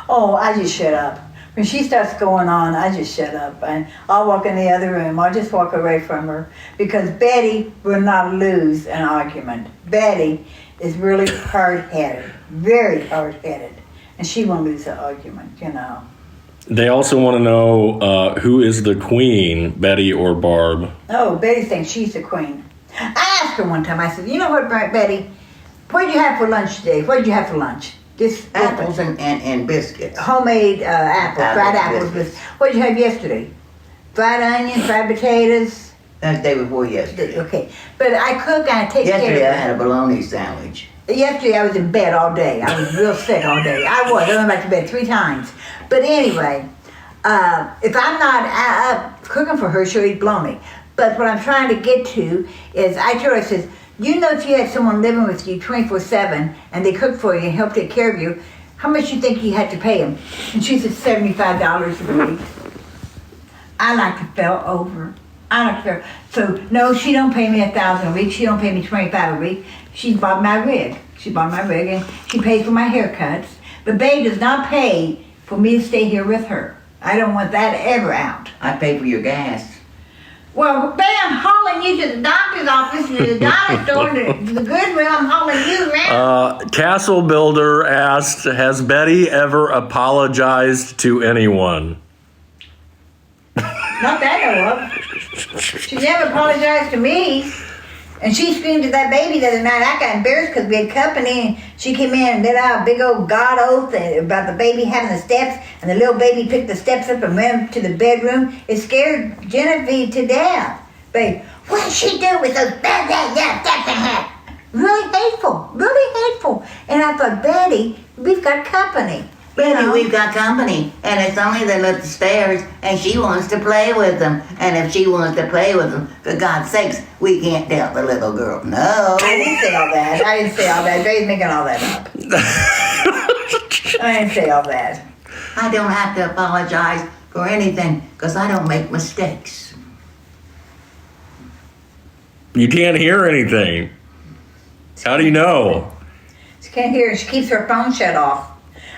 [SPEAKER 4] Oh, I just shut up. When she starts going on, I just shut up. And I'll walk in the other room. I'll just walk away from her. Because Betty will not lose an argument. Betty is really hard-headed. Very hard-headed. And she won't lose an argument, you know.
[SPEAKER 3] They also want to know who is the queen, Betty or Barb?
[SPEAKER 4] Oh, Betty thinks she's the queen.
[SPEAKER 2] I asked her one time, I said, you know what, Betty? What did you have for lunch today? What did you have for lunch? This
[SPEAKER 1] Apples and biscuits.
[SPEAKER 2] homemade apples, fried apples. What did you have yesterday? Fried onions, fried potatoes.
[SPEAKER 1] That's the day before yesterday.
[SPEAKER 2] Okay, but I cook and I take
[SPEAKER 1] Yesterday I
[SPEAKER 2] care of
[SPEAKER 1] had a bologna sandwich.
[SPEAKER 2] Yesterday I was in bed all day. I was real sick all day. I went back to bed 3 times. But anyway, if I'm not up cooking for her, she'll eat bologna. But what I'm trying to get to is, I told her, I says, you know, if you had someone living with you 24/7 and they cook for you and help take care of you, how much you think you had to pay them? And she said $75 a week. I like to fell over. I don't care. So no, she don't pay me $1,000 a week. She don't pay me $25 a week. She bought my rig. She bought my rig and she pays for my haircuts. But Babe does not pay for me to stay here with her. I don't want that ever out.
[SPEAKER 1] I pay for your gas.
[SPEAKER 2] Well, Babe, I'm hauling you to the doctor's office, to the dollar store, to the Goodwill. I'm hauling you around.
[SPEAKER 3] Castle Builder asked, has Betty ever apologized to anyone?
[SPEAKER 2] Not that I know of. She never apologized to me. And she screamed at that baby the other night. I got embarrassed because we had company. And she came in and let out a big old God oath about the baby having the steps. And the little baby picked the steps up and went to the bedroom. It scared Genevieve to death. Babe, what did she do with those bad steps in her? Really hateful. Really hateful. And I thought, Betty, we've got company.
[SPEAKER 1] Betty,
[SPEAKER 2] know?
[SPEAKER 1] we've got company, and it's only them upstairs, and she wants to play with them. And if she wants to play with them, for God's sakes, we can't tell the little girl no.
[SPEAKER 2] I didn't say all that. I didn't say all that. Jay's making all that up. I didn't say all that.
[SPEAKER 1] I don't have to apologize for anything, because I don't make mistakes.
[SPEAKER 3] You can't hear anything. How do you know?
[SPEAKER 2] She can't hear. She keeps her phone shut off.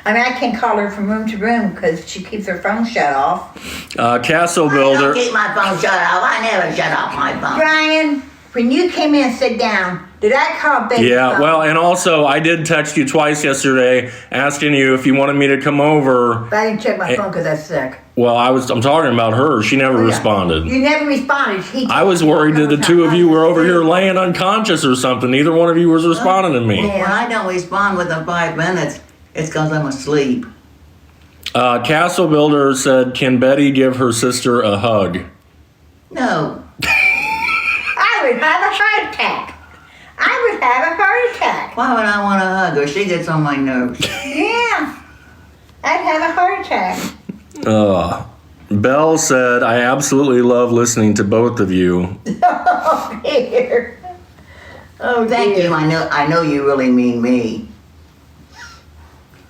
[SPEAKER 2] I mean, I can't call her from room to room because she keeps her phone shut off.
[SPEAKER 3] Castle
[SPEAKER 1] I
[SPEAKER 3] Builder.
[SPEAKER 1] don't keep my phone shut off. I never shut off my phone.
[SPEAKER 2] Brian, when you came in and sat down, did I call Betty?
[SPEAKER 3] Yeah, well, and also I did text you twice yesterday asking you if you wanted me to come over.
[SPEAKER 2] But I didn't check my phone because I was sick.
[SPEAKER 3] Well, I'm talking about her. She never responded.
[SPEAKER 2] You never responded.
[SPEAKER 3] I was worried that the two of you were over here laying unconscious or something. Neither one of you was responding to me.
[SPEAKER 1] When I don't respond within 5 minutes, it's because I'm asleep.
[SPEAKER 3] Castle Builder said, can Betty give her sister a hug?
[SPEAKER 1] No.
[SPEAKER 2] I would have a heart attack. I would have a heart attack.
[SPEAKER 1] Why would I want to hug her? She gets on my nerves.
[SPEAKER 2] Yeah. I'd have a heart attack.
[SPEAKER 3] Belle said, I absolutely love listening to both of you.
[SPEAKER 2] Oh, dear. Oh,
[SPEAKER 1] Thank
[SPEAKER 2] dear.
[SPEAKER 1] you. I know you really mean me.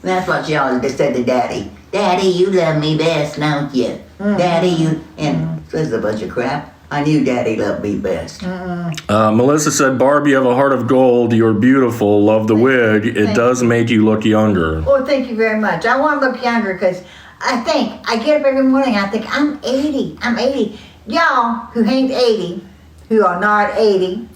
[SPEAKER 1] That's what she always said to Daddy. Daddy, you love me best, don't you? Daddy, you... And says a bunch of crap. I knew Daddy loved me best.
[SPEAKER 3] Melissa said, Barb, you have a heart of gold. You're beautiful. Love the wig. It does make you look younger.
[SPEAKER 2] Oh, thank you very much. I want to look younger because I get up every morning, I think, I'm 80. I'm 80. Y'all who ain't 80, who are not 80,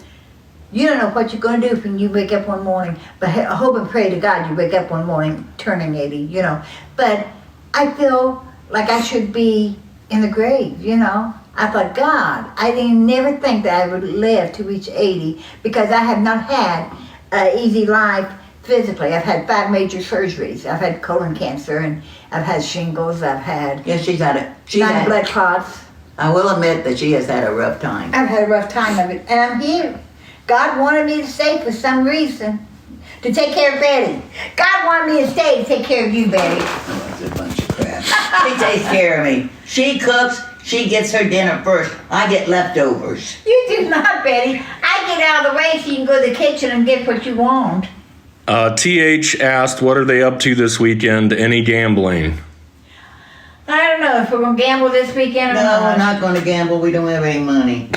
[SPEAKER 2] you don't know what you're going to do when you wake up one morning. But I hope and pray to God you wake up one morning turning 80, you know. But I feel like I should be in the grave, you know. I thought, God, I didn't never think that I would live to reach 80 because I have not had an easy life physically. I've had 5 major surgeries. I've had colon cancer and I've had shingles. I've had
[SPEAKER 1] Yeah, she's had it.
[SPEAKER 2] 9 blood clots.
[SPEAKER 1] I will admit that she has had a rough time.
[SPEAKER 2] I've had a rough time of it, and I'm here. God wanted me to stay for some reason, to take care of Betty. God wanted me to stay to take care of you, Betty.
[SPEAKER 1] Oh, that's a bunch of crap. She takes care of me. She cooks. She gets her dinner first. I get leftovers.
[SPEAKER 2] You do not, Betty. I get out of the way so you can go to the kitchen and get what you want.
[SPEAKER 3] TH asked, what are they up to this weekend? Any gambling?
[SPEAKER 2] I don't know if we're going to gamble this weekend or
[SPEAKER 1] No,
[SPEAKER 2] not.
[SPEAKER 1] we're not going to gamble. We don't have any money.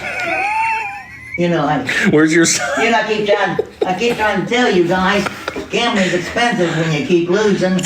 [SPEAKER 1] You know,
[SPEAKER 3] Where's your son?
[SPEAKER 1] I keep trying to tell you guys, gambling's expensive when you keep losing.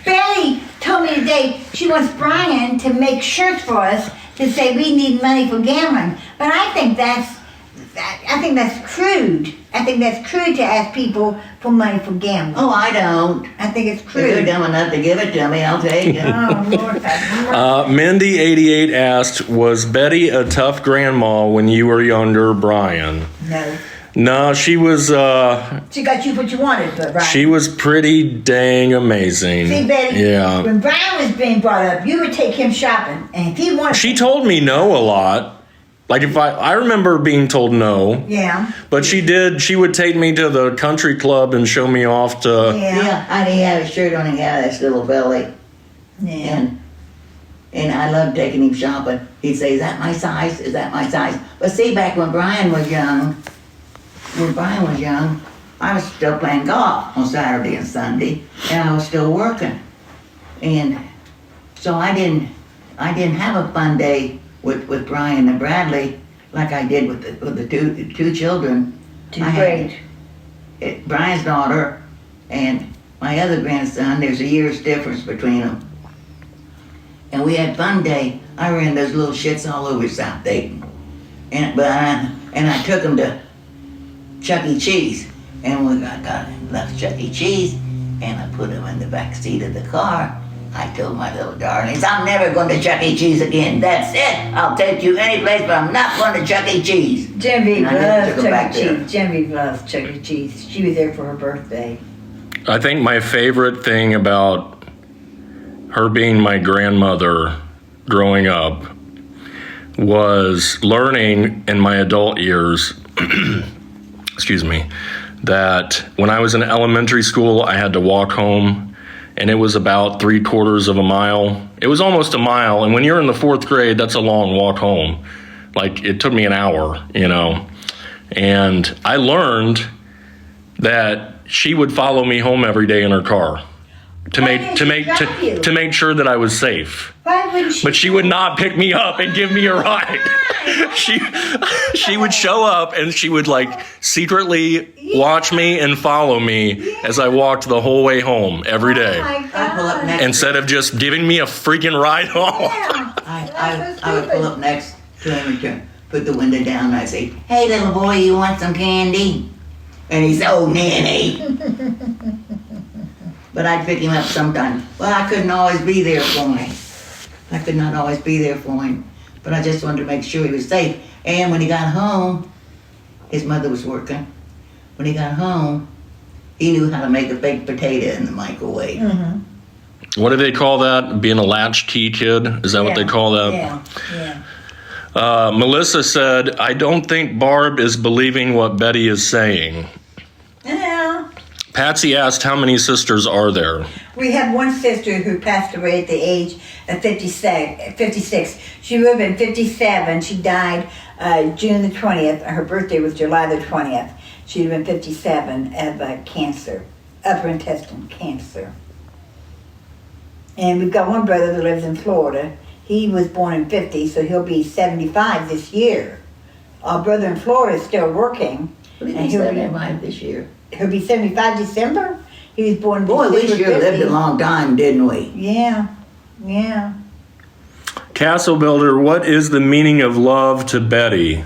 [SPEAKER 2] Betty told me today she wants Brian to make shirts for us to say we need money for gambling. But I think that's crude. I think that's crude to ask people for money for gambling.
[SPEAKER 1] Oh, I don't.
[SPEAKER 2] I think it's
[SPEAKER 1] If you're
[SPEAKER 2] crude.
[SPEAKER 1] dumb enough to give it to me, I'll take it.
[SPEAKER 2] Oh, Lord. That's
[SPEAKER 3] Mindy88 asked, was Betty a tough grandma when you were younger, Brian?
[SPEAKER 2] No.
[SPEAKER 3] No, she was,
[SPEAKER 2] She got you what you wanted, but right.
[SPEAKER 3] she was pretty dang amazing.
[SPEAKER 2] See, Betty,
[SPEAKER 3] Yeah.
[SPEAKER 2] when Brian was being brought up, you would take him shopping, and if he wanted
[SPEAKER 3] She told me no a lot. Like if I remember being told no,
[SPEAKER 2] yeah,
[SPEAKER 3] but she would take me to the country club and show me off to,
[SPEAKER 2] yeah,
[SPEAKER 1] I didn't have a shirt on. He had this little belly.
[SPEAKER 2] yeah.
[SPEAKER 1] And I loved taking him shopping. He'd say, is that my size? Is that my size? But see, back when Brian was young, I was still playing golf on Saturday and Sunday, and I was still working. And so I didn't have a fun day with Brian and Bradley like I did with the two children.
[SPEAKER 2] Too
[SPEAKER 1] I
[SPEAKER 2] great.
[SPEAKER 1] had Brian's daughter and my other grandson. There's a year's difference between them. And we had fun day. I ran those little shits all over South Dayton. And I took them to Chuck E. Cheese. And when I left Chuck E. Cheese, and I put them in the back seat of the car, I told my little darlings, I'm never going to Chuck E. Cheese again. That's it. I'll take you any place, but I'm not going to Chuck E. Cheese.
[SPEAKER 2] Genevieve
[SPEAKER 1] And I never
[SPEAKER 2] loves
[SPEAKER 1] took her back
[SPEAKER 2] Chuck E.
[SPEAKER 1] there.
[SPEAKER 2] Cheese. Genevieve loves Chuck E. Cheese. She was there for her birthday.
[SPEAKER 3] I think my favorite thing about her being my grandmother growing up was learning in my adult years, excuse me, that when I was in elementary school, I had to walk home, and it was about 3/4 of a mile. It was almost a mile, and when you're in the 4th grade, that's a long walk home. Like, it took me an hour, you know. And I learned that she would follow me home every day in her car to
[SPEAKER 2] Why
[SPEAKER 3] make
[SPEAKER 2] didn't she drive you?
[SPEAKER 3] to make sure that I was safe.
[SPEAKER 2] Why wouldn't she?
[SPEAKER 3] But she would not pick me up and give me a ride. She would show up and she would like secretly watch me and follow me as I walked the whole way home every
[SPEAKER 2] Oh
[SPEAKER 3] day,
[SPEAKER 2] my
[SPEAKER 1] I'd pull up
[SPEAKER 2] God.
[SPEAKER 1] next.
[SPEAKER 3] instead of just giving me a freaking ride home.
[SPEAKER 2] Yeah.
[SPEAKER 1] I would pull up next to him and put the window down and I'd say, hey little boy, you want some candy? And he'd say, oh nanny. But I'd pick him up sometimes. Well, I couldn't always be there for him. I could not always be there for him. But I just wanted to make sure he was safe. And when he got home, his mother was working. When he got home, he knew how to make a baked potato in the microwave.
[SPEAKER 3] What do they call that? Being a latchkey kid? Is that what they call that?
[SPEAKER 2] Yeah, yeah.
[SPEAKER 3] Melissa said, I don't think Barb is believing what Betty is saying.
[SPEAKER 4] Yeah.
[SPEAKER 3] Patsy asked, how many sisters are there?
[SPEAKER 4] We have one sister who passed away at the age of 56. She would have been 57. She died June the 20th. Her birthday was July the 20th. She'd have been 57 of cancer, upper intestine cancer. And we've got one brother that lives in Florida. He was born in 50, so he'll be 75 this year. Our brother in Florida is still working.
[SPEAKER 1] What did
[SPEAKER 4] And
[SPEAKER 1] he
[SPEAKER 4] he'll
[SPEAKER 1] say
[SPEAKER 4] be-
[SPEAKER 1] that this year?
[SPEAKER 4] He'll be 75 December. He was born
[SPEAKER 1] Boy, we
[SPEAKER 4] December
[SPEAKER 1] sure lived
[SPEAKER 4] 50.
[SPEAKER 1] a long time, didn't we?
[SPEAKER 4] Yeah, yeah.
[SPEAKER 3] Castle Builder, what is the meaning of love to Betty?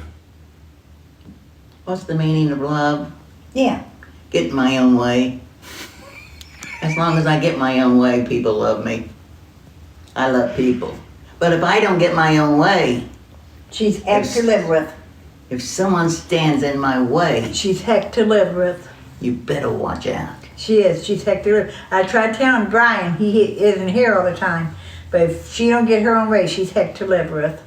[SPEAKER 1] What's the meaning of love?
[SPEAKER 4] Yeah.
[SPEAKER 1] Getting my own way. As long as I get my own way, people love me. I love people. But if I don't get my own way,
[SPEAKER 4] She's heck to live with.
[SPEAKER 1] if someone stands in my way,
[SPEAKER 4] She's heck to live with.
[SPEAKER 1] you better watch out.
[SPEAKER 4] She is. She's heck to live. I tried telling Brian he isn't here all the time, but if she don't get her own way, she's heck to live with.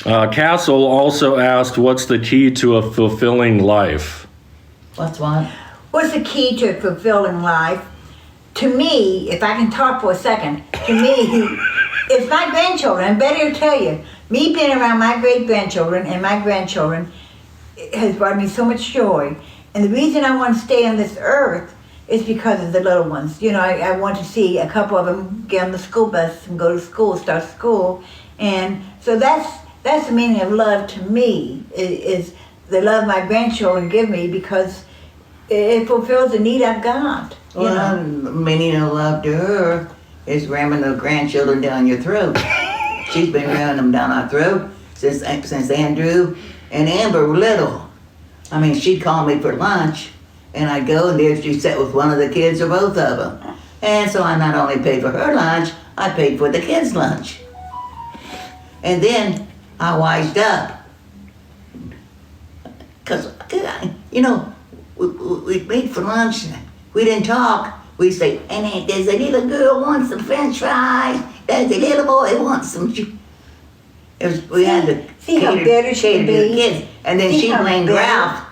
[SPEAKER 3] Castle also asked, what's the key to a fulfilling life?
[SPEAKER 1] What's what?
[SPEAKER 4] What's the key to a fulfilling life? To me, if I can talk for a second, to me, it's my grandchildren. And Betty will tell you, me being around my great-grandchildren and my grandchildren has brought me so much joy. And the reason I want to stay on this earth is because of the little ones. You know, I want to see a couple of them get on the school bus and go to school, start school. And so that's the meaning of love to me, is the love my grandchildren give me, because it fulfills the need I've got. You
[SPEAKER 1] Well,
[SPEAKER 4] know?
[SPEAKER 1] the meaning of love to her is ramming the grandchildren down your throat. She's been ramming them down our throat since Andrew and Amber were little. I mean, she'd call me for lunch, and I'd go, and there she'd sit with one of the kids or both of them. And so I not only paid for her lunch, I paid for the kids' lunch. And then I wised up. Because, you know, we'd meet for lunch, and we didn't talk. We'd say, and there's a little girl wants some french fries. There's a little boy wants some... We had to
[SPEAKER 4] See how
[SPEAKER 1] cater-
[SPEAKER 4] bitter she
[SPEAKER 1] cater
[SPEAKER 4] can
[SPEAKER 1] to the
[SPEAKER 4] be?
[SPEAKER 1] kids. And then
[SPEAKER 4] See
[SPEAKER 1] she
[SPEAKER 4] how
[SPEAKER 1] blamed
[SPEAKER 4] bitter?
[SPEAKER 1] Ralph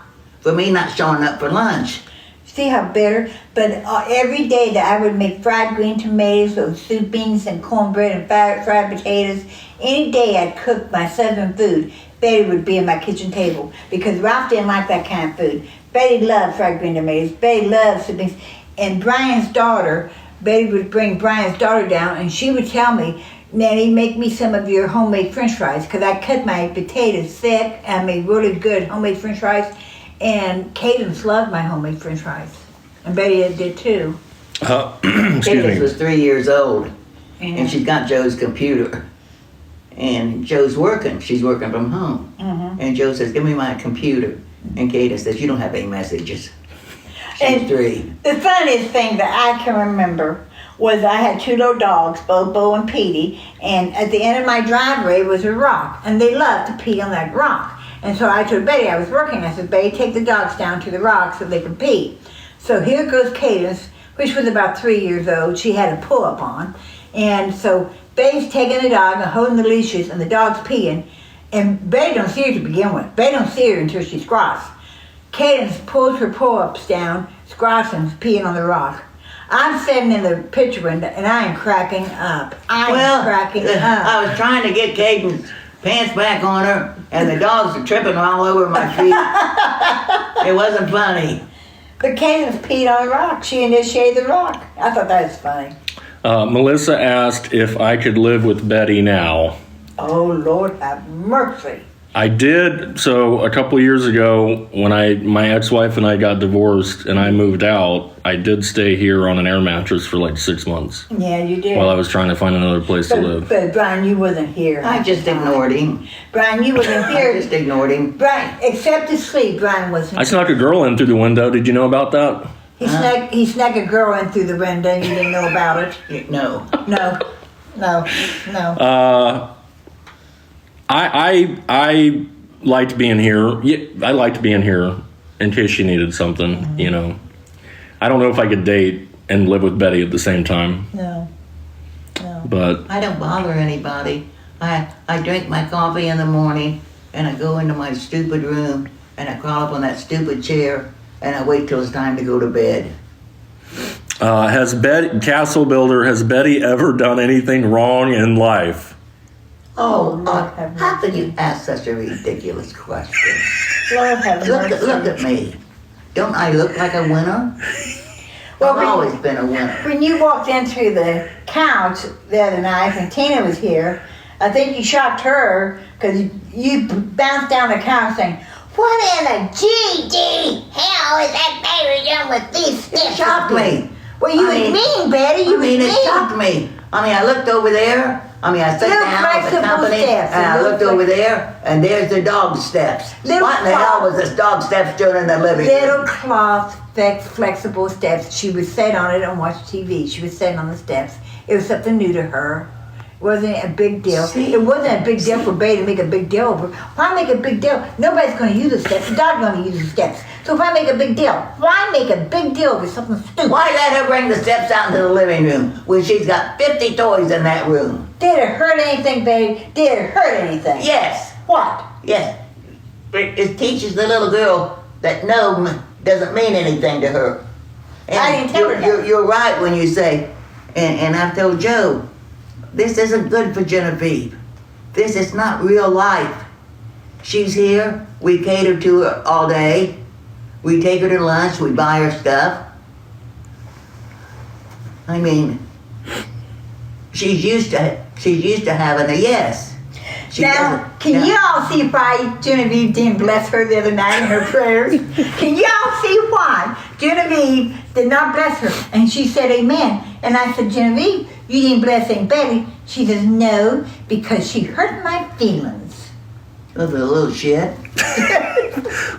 [SPEAKER 1] for me not showing up for lunch.
[SPEAKER 4] See how bitter? But every day that I would make fried green tomatoes or soup beans and cornbread and fried potatoes, any day I'd cook my southern food, Betty would be at my kitchen table, because Ralph didn't like that kind of food. Betty loved fried green tomatoes. Betty loved soup beans. And Brian's daughter, Betty would bring Brian's daughter down, and she would tell me, Nanny, make me some of your homemade french fries, because I cut my potatoes thick. I made really good homemade french fries. And Cadence loved my homemade french fries. And Betty did too.
[SPEAKER 3] Excuse
[SPEAKER 1] Cadence
[SPEAKER 3] me.
[SPEAKER 1] was 3 years old,
[SPEAKER 4] And,
[SPEAKER 1] and she's got Joe's computer. And Joe's working. She's working from home. And Joe says, give me my computer. And Cadence says, you don't have any messages. She's
[SPEAKER 4] And-
[SPEAKER 1] 3.
[SPEAKER 4] the funniest thing that I can remember was I had two little dogs, Bobo and Petey, and at the end of my driveway was a rock, and they loved to pee on that rock. And so I told Betty, I was working, I said, Betty, take the dogs down to the rock so they can pee. So here goes Cadence, which was about 3 years old. She had a pull-up on. And so Betty's taking the dog and holding the leashes, and the dog's peeing. And Betty don't see her to begin with. Betty don't see her until she's crossed. Cadence pulls her pull-ups down, squashing, peeing on the rock. I'm sitting in the picture window, and I am cracking up. I am cracking up.
[SPEAKER 1] I was trying to get Cadence pants back on her, and the dogs are tripping all over my feet. It wasn't funny.
[SPEAKER 4] But Cadence peed on the rock. She initiated the rock. I thought that was funny.
[SPEAKER 3] Melissa asked if I could live with Betty now.
[SPEAKER 4] Oh, Lord have mercy.
[SPEAKER 3] I did. So a couple years ago, when my ex-wife and I got divorced and I moved out, I did stay here on an air mattress for like 6 months
[SPEAKER 4] Yeah, you did.
[SPEAKER 3] while I was trying to find another place to live.
[SPEAKER 4] But Brian, you wasn't here.
[SPEAKER 1] I just ignored him.
[SPEAKER 4] Brian, you wasn't
[SPEAKER 1] I
[SPEAKER 4] here.
[SPEAKER 1] just ignored him.
[SPEAKER 4] Brian, except to sleep, Brian wasn't.
[SPEAKER 3] I snuck a girl in through the window. Did you know about that?
[SPEAKER 4] He snuck a girl in through the window. You didn't know about it.
[SPEAKER 1] No.
[SPEAKER 4] No.
[SPEAKER 3] I liked being here. Yeah, I liked being here in case she needed something, you know. I don't know if I could date and live with Betty at the same time,
[SPEAKER 4] No.
[SPEAKER 3] but
[SPEAKER 1] I don't bother anybody. I drink my coffee in the morning, and I go into my stupid room, and I crawl up on that stupid chair, and I wait till it's time to go to bed.
[SPEAKER 3] Has Betty ever done anything wrong in life?
[SPEAKER 1] Oh,
[SPEAKER 4] Lord have
[SPEAKER 1] how could
[SPEAKER 4] mercy.
[SPEAKER 1] you ask such a ridiculous question?
[SPEAKER 4] Lord have mercy.
[SPEAKER 1] Look at me. Don't I look like a winner?
[SPEAKER 4] Well,
[SPEAKER 1] I've always been a winner.
[SPEAKER 4] When you walked into the couch the other night when Tina was here, I think you shocked her because you bounced down the couch saying, "What in the GD hell is that baby doing with these
[SPEAKER 1] It
[SPEAKER 4] steps?"
[SPEAKER 1] shocked me.
[SPEAKER 4] Well, you
[SPEAKER 1] I
[SPEAKER 4] was
[SPEAKER 1] mean-
[SPEAKER 4] mean, Betty. You
[SPEAKER 1] I mean,
[SPEAKER 4] was
[SPEAKER 1] it
[SPEAKER 4] mean.
[SPEAKER 1] shocked me. I mean, I looked over there. I mean, I sat
[SPEAKER 4] Little
[SPEAKER 1] down at the
[SPEAKER 4] flexible
[SPEAKER 1] company,
[SPEAKER 4] steps.
[SPEAKER 1] and I
[SPEAKER 4] Little
[SPEAKER 1] looked over there, and there's the dog steps.
[SPEAKER 4] Little
[SPEAKER 1] What in the hell was this dog steps doing in the living
[SPEAKER 4] Little
[SPEAKER 1] room?
[SPEAKER 4] cloth, flexible steps. She would sit on it and watch TV. She was sitting on the steps. It was something new to her. It wasn't a big deal.
[SPEAKER 1] See?
[SPEAKER 4] It wasn't a big deal for Betty to make a big deal over. Why make a big deal? Nobody's going to use the steps. The dog's going to use the steps. So if I make a big deal, why make a big deal over something stupid?
[SPEAKER 1] Why let her bring the steps out into the living room when she's got 50 toys in that room?
[SPEAKER 4] Did it hurt anything, Betty? Did it hurt anything?
[SPEAKER 1] Yes,
[SPEAKER 4] What?
[SPEAKER 1] yes. It teaches the little girl that no doesn't mean anything to her. And
[SPEAKER 4] I didn't tell her that.
[SPEAKER 1] you're right when you say, and I've told Joe, this isn't good for Genevieve. This is not real life. She's here. We cater to her all day. We take her to lunch. We buy her stuff. I mean, she's used to having a yes. She
[SPEAKER 4] Now,
[SPEAKER 1] doesn't-
[SPEAKER 4] can
[SPEAKER 1] no.
[SPEAKER 4] you all see why Genevieve didn't bless her the other night in her prayers? Can you all see why Genevieve did not bless her? And she said amen. And I said, Genevieve, you didn't bless Aunt Betty. She says, no, because she hurt my feelings.
[SPEAKER 1] Look at a little shit.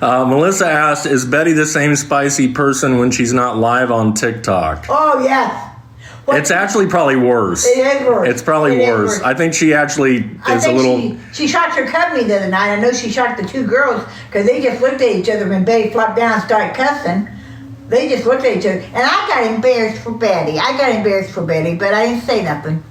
[SPEAKER 3] Melissa asked, is Betty the same spicy person when she's not live on TikTok?
[SPEAKER 4] Oh, yes. What-
[SPEAKER 3] It's actually probably worse.
[SPEAKER 4] It is worse.
[SPEAKER 3] It's probably
[SPEAKER 4] It is
[SPEAKER 3] worse.
[SPEAKER 4] worse.
[SPEAKER 3] I think she actually
[SPEAKER 4] I
[SPEAKER 3] is a
[SPEAKER 4] think
[SPEAKER 3] little.
[SPEAKER 4] she shocked her company the other night. I know she shocked the two girls because they just looked at each other when Betty flopped down and started cussing. They just looked at each other. And I got embarrassed for Betty. But I didn't say nothing.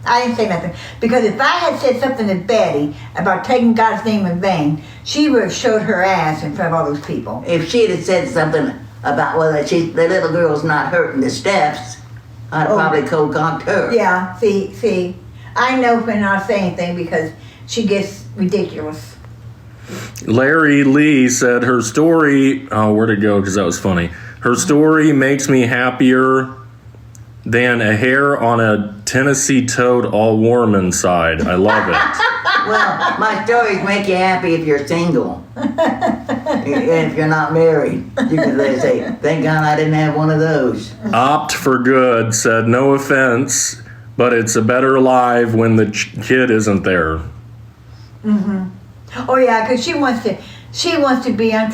[SPEAKER 4] Because if I had said something to Betty about taking God's name in vain, she would have showed her ass in front of all those people.
[SPEAKER 1] If she'd have said something about whether the little girl's not hurting the steps, I'd have
[SPEAKER 4] Oh.
[SPEAKER 1] probably cold-cocked her.
[SPEAKER 4] Yeah, see. I know when I say anything because she gets ridiculous.
[SPEAKER 3] Larry Lee said her story. Oh, where'd it go? Because that was funny. Her story makes me happier than a hair on a Tennessee toad all warm inside. I love it.
[SPEAKER 1] Well, my stories make you happy if you're single. And if you're not married. You can say, thank God I didn't have one of those.
[SPEAKER 3] Opt for Good said, no offense, but it's a better live when the kid isn't there.
[SPEAKER 4] Oh yeah, because she wants to be on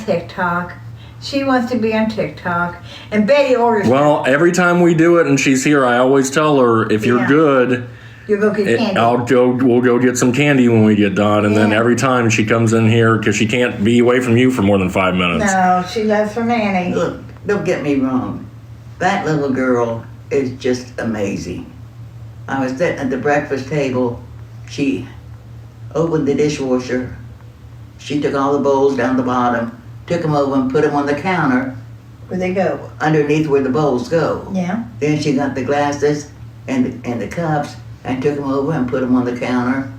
[SPEAKER 4] TikTok. And Betty orders.
[SPEAKER 3] Well, every time we do it and she's here, I always tell her, if you're
[SPEAKER 4] Yeah.
[SPEAKER 3] good,
[SPEAKER 4] You go get candy.
[SPEAKER 3] we'll go get some candy when we get done. And then
[SPEAKER 4] Yeah.
[SPEAKER 3] every time she comes in here, because she can't be away from you for more than 5 minutes.
[SPEAKER 4] No, she loves her nanny.
[SPEAKER 1] Look, don't get me wrong. That little girl is just amazing. I was sitting at the breakfast table. She opened the dishwasher. She took all the bowls down the bottom, took them over and put them on the counter
[SPEAKER 4] Where they go?
[SPEAKER 1] underneath where the bowls go.
[SPEAKER 4] Yeah.
[SPEAKER 1] Then she got the glasses and the cups and took them over and put them on the counter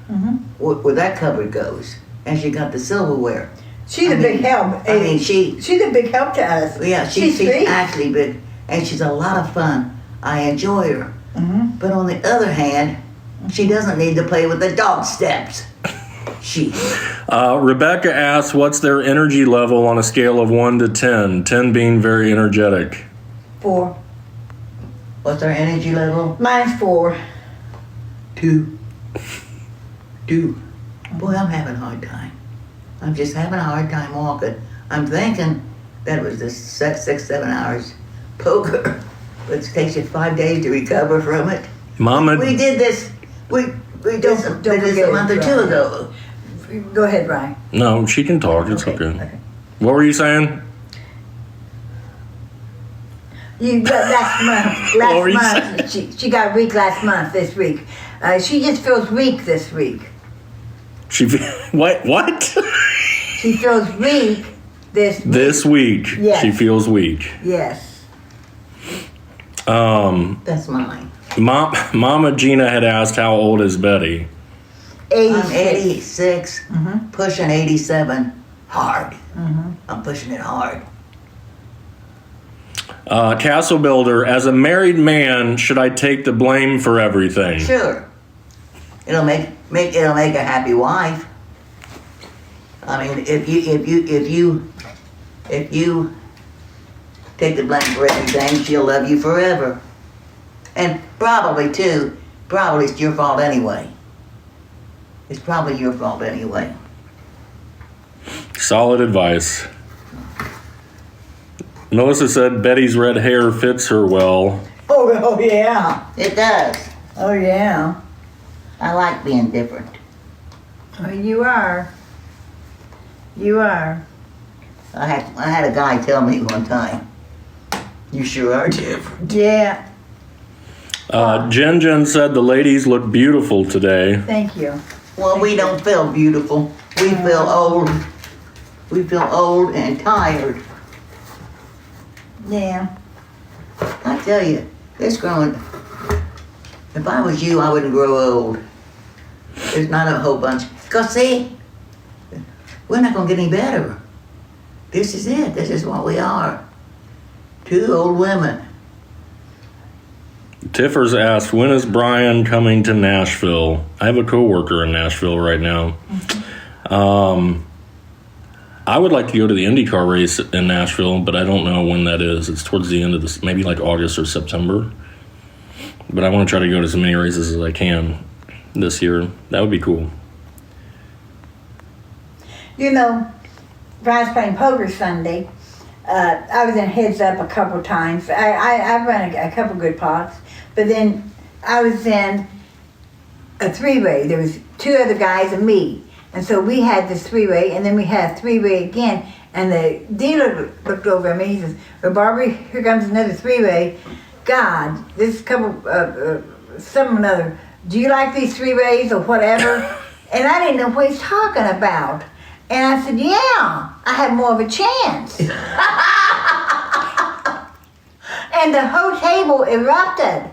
[SPEAKER 1] where that cupboard goes. And she got the silverware.
[SPEAKER 4] She's
[SPEAKER 1] I
[SPEAKER 4] a big
[SPEAKER 1] mean-
[SPEAKER 4] help.
[SPEAKER 1] I mean, she's
[SPEAKER 4] She's a big help to us.
[SPEAKER 1] she's
[SPEAKER 4] sweet.
[SPEAKER 1] actually big, and she's a lot of fun. I enjoy her. But on the other hand, she doesn't need to play with the dog steps. She.
[SPEAKER 3] Rebecca asks, what's their energy level on a scale of 1 to 10? 10 being very energetic.
[SPEAKER 4] 4.
[SPEAKER 1] What's our energy level?
[SPEAKER 4] Mine's 4.
[SPEAKER 1] 2. Boy, I'm having a hard time. I'm just having a hard time walking. I'm thinking that was the 6-7 hours poker. It takes you 5 days to recover from it.
[SPEAKER 3] Mama,
[SPEAKER 1] We did this. We did this
[SPEAKER 4] Don't
[SPEAKER 1] a
[SPEAKER 4] forget
[SPEAKER 1] month or
[SPEAKER 4] it,
[SPEAKER 1] two
[SPEAKER 4] Brian.
[SPEAKER 1] ago.
[SPEAKER 4] Go ahead, Ryan.
[SPEAKER 3] no, she can talk. It's okay. What were you saying?
[SPEAKER 4] You got last month.
[SPEAKER 3] What were you
[SPEAKER 4] She got weak last month. This week, she just feels weak this week.
[SPEAKER 3] What?
[SPEAKER 2] She feels weak this week.
[SPEAKER 3] This week,
[SPEAKER 2] Yes.
[SPEAKER 3] she feels weak.
[SPEAKER 2] Yes.
[SPEAKER 1] That's mine.
[SPEAKER 3] Mama Gina had asked how old is Betty.
[SPEAKER 2] 86.
[SPEAKER 1] I'm 86, pushing 87. Hard. I'm pushing it hard.
[SPEAKER 3] Castle Builder, as a married man, should I take the blame for everything?
[SPEAKER 1] Sure. It'll make a happy wife. I mean, if you take the blame for everything, she'll love you forever. And probably it's your fault anyway. It's probably your fault anyway.
[SPEAKER 3] Solid advice. Melissa said Betty's red hair fits her well.
[SPEAKER 4] Oh yeah.
[SPEAKER 1] It does.
[SPEAKER 4] Oh yeah.
[SPEAKER 1] I like being different.
[SPEAKER 2] Well, you are. You are.
[SPEAKER 1] I had a guy tell me one time, "You sure are different."
[SPEAKER 2] Yeah.
[SPEAKER 3] Jen said the ladies look beautiful today.
[SPEAKER 2] Thank you.
[SPEAKER 1] Well, we don't feel beautiful. We feel old. We feel old and tired.
[SPEAKER 2] Yeah.
[SPEAKER 1] I tell you, this growing. If I was you, I wouldn't grow old. There's not a whole bunch. Cause see, we're not gonna get any better. This is it. This is what we are. Two old women.
[SPEAKER 3] Tiffers asked, when is Brian coming to Nashville? I have a coworker in Nashville right now. I would like to go to the IndyCar race in Nashville, but I don't know when that is. It's towards the end of this, maybe like August or September. But I want to try to go to as many races as I can this year. That would be cool.
[SPEAKER 4] You know, Brian's playing poker Sunday. I was in Heads Up a couple times. I run a couple good pots, but then I was in a three-way. There was two other guys and me, and so we had this three-way, and then we had a three-way again. And the dealer looked over at me. He says, "Well, Barbara, here comes another three-way. God, this couple, some another. Do you like these three-ways or whatever?" And I didn't know what he's talking about. And I said, "Yeah, I have more of a chance." And the whole table erupted.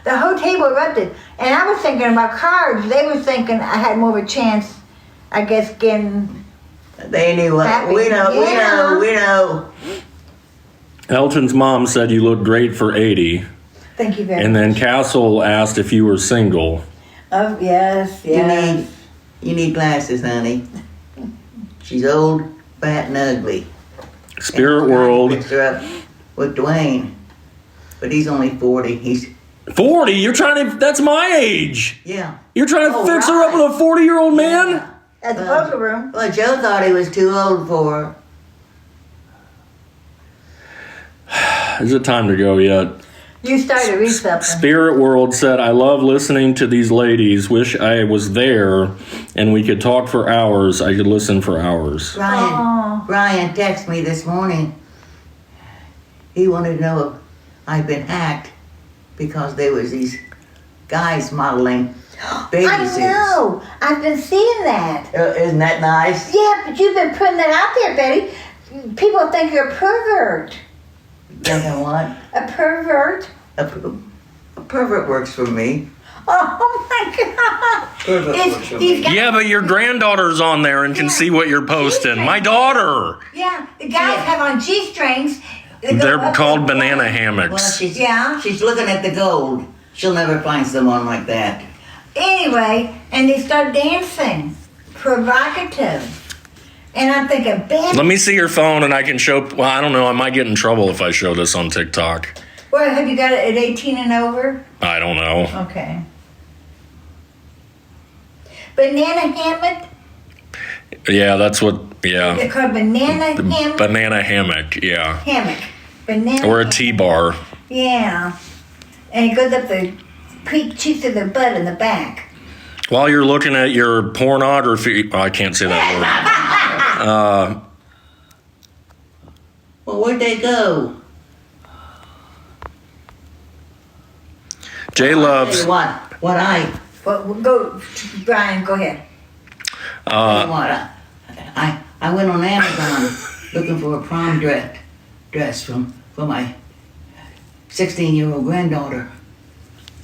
[SPEAKER 4] The whole table erupted. And I was thinking about cards. They were thinking I had more of a chance, I guess, getting...
[SPEAKER 1] They knew what.
[SPEAKER 4] Happy.
[SPEAKER 1] We know.
[SPEAKER 4] Yeah.
[SPEAKER 1] We know.
[SPEAKER 3] Elton's mom said you look great for 80.
[SPEAKER 4] Thank you very
[SPEAKER 3] And
[SPEAKER 4] much.
[SPEAKER 3] then Castle asked if you were single.
[SPEAKER 4] Oh, yes, yes.
[SPEAKER 1] You need glasses, honey. She's old, fat, and ugly.
[SPEAKER 3] Spirit
[SPEAKER 1] And I'm trying to
[SPEAKER 3] World.
[SPEAKER 1] fix her up with Dwayne, but he's only 40. He's
[SPEAKER 3] 40? You're trying to, that's my age.
[SPEAKER 1] yeah.
[SPEAKER 3] You're trying to
[SPEAKER 1] Oh,
[SPEAKER 3] fix her up
[SPEAKER 1] right.
[SPEAKER 3] with a 40-year-old man?
[SPEAKER 4] At the poker room.
[SPEAKER 1] Well, Joe thought he was too old for her.
[SPEAKER 3] Is it time to go yet?
[SPEAKER 4] You started to read something.
[SPEAKER 3] Spirit World said, I love listening to these ladies. Wish I was there and we could talk for hours. I could listen for hours.
[SPEAKER 1] Brian texted me this morning. He wanted to know if I'd been hacked because there was these guys modeling baby
[SPEAKER 4] I
[SPEAKER 1] suits.
[SPEAKER 4] know. I've been seeing that.
[SPEAKER 1] Isn't that nice?
[SPEAKER 4] Yeah, but you've been putting that out there, Betty. People think you're a pervert.
[SPEAKER 1] You know what?
[SPEAKER 4] A pervert?
[SPEAKER 1] A pervert works for me.
[SPEAKER 4] Oh my God!
[SPEAKER 1] Pervert
[SPEAKER 4] It's
[SPEAKER 1] works for
[SPEAKER 4] these
[SPEAKER 1] me.
[SPEAKER 4] guys.
[SPEAKER 3] Yeah, but your granddaughter's on there and can see what you're posting. My daughter.
[SPEAKER 4] Yeah, the guys have on G-strings. that go
[SPEAKER 3] They're
[SPEAKER 4] up
[SPEAKER 3] called
[SPEAKER 4] and
[SPEAKER 3] banana
[SPEAKER 1] Well,
[SPEAKER 3] hammocks.
[SPEAKER 1] she's looking at the gold. She'll never find someone like that.
[SPEAKER 4] Anyway, and they start dancing. Provocative. And I'm thinking, Betty.
[SPEAKER 3] Let me see your phone and I can show. Well, I don't know. I might get in trouble if I show this on TikTok.
[SPEAKER 4] Well, have you got it at 18 and over?
[SPEAKER 3] I don't know.
[SPEAKER 4] Okay. Banana hammock?
[SPEAKER 3] Yeah, that's what. Yeah.
[SPEAKER 4] They're called banana hammock?
[SPEAKER 3] Banana hammock. Yeah.
[SPEAKER 4] Hammock. Banana
[SPEAKER 3] Or a
[SPEAKER 4] hammock.
[SPEAKER 3] T-bar.
[SPEAKER 4] Yeah. And it goes up the cheeks of the butt in the back.
[SPEAKER 3] While you're looking at your pornography, I can't say that
[SPEAKER 1] Well, where'd they go?
[SPEAKER 3] word. Jay
[SPEAKER 1] Tell
[SPEAKER 3] loves.
[SPEAKER 1] you what I
[SPEAKER 4] Well, go, Brian, go ahead.
[SPEAKER 1] Tell you what, I went on Amazon looking for a prom dress for my 16-year-old granddaughter.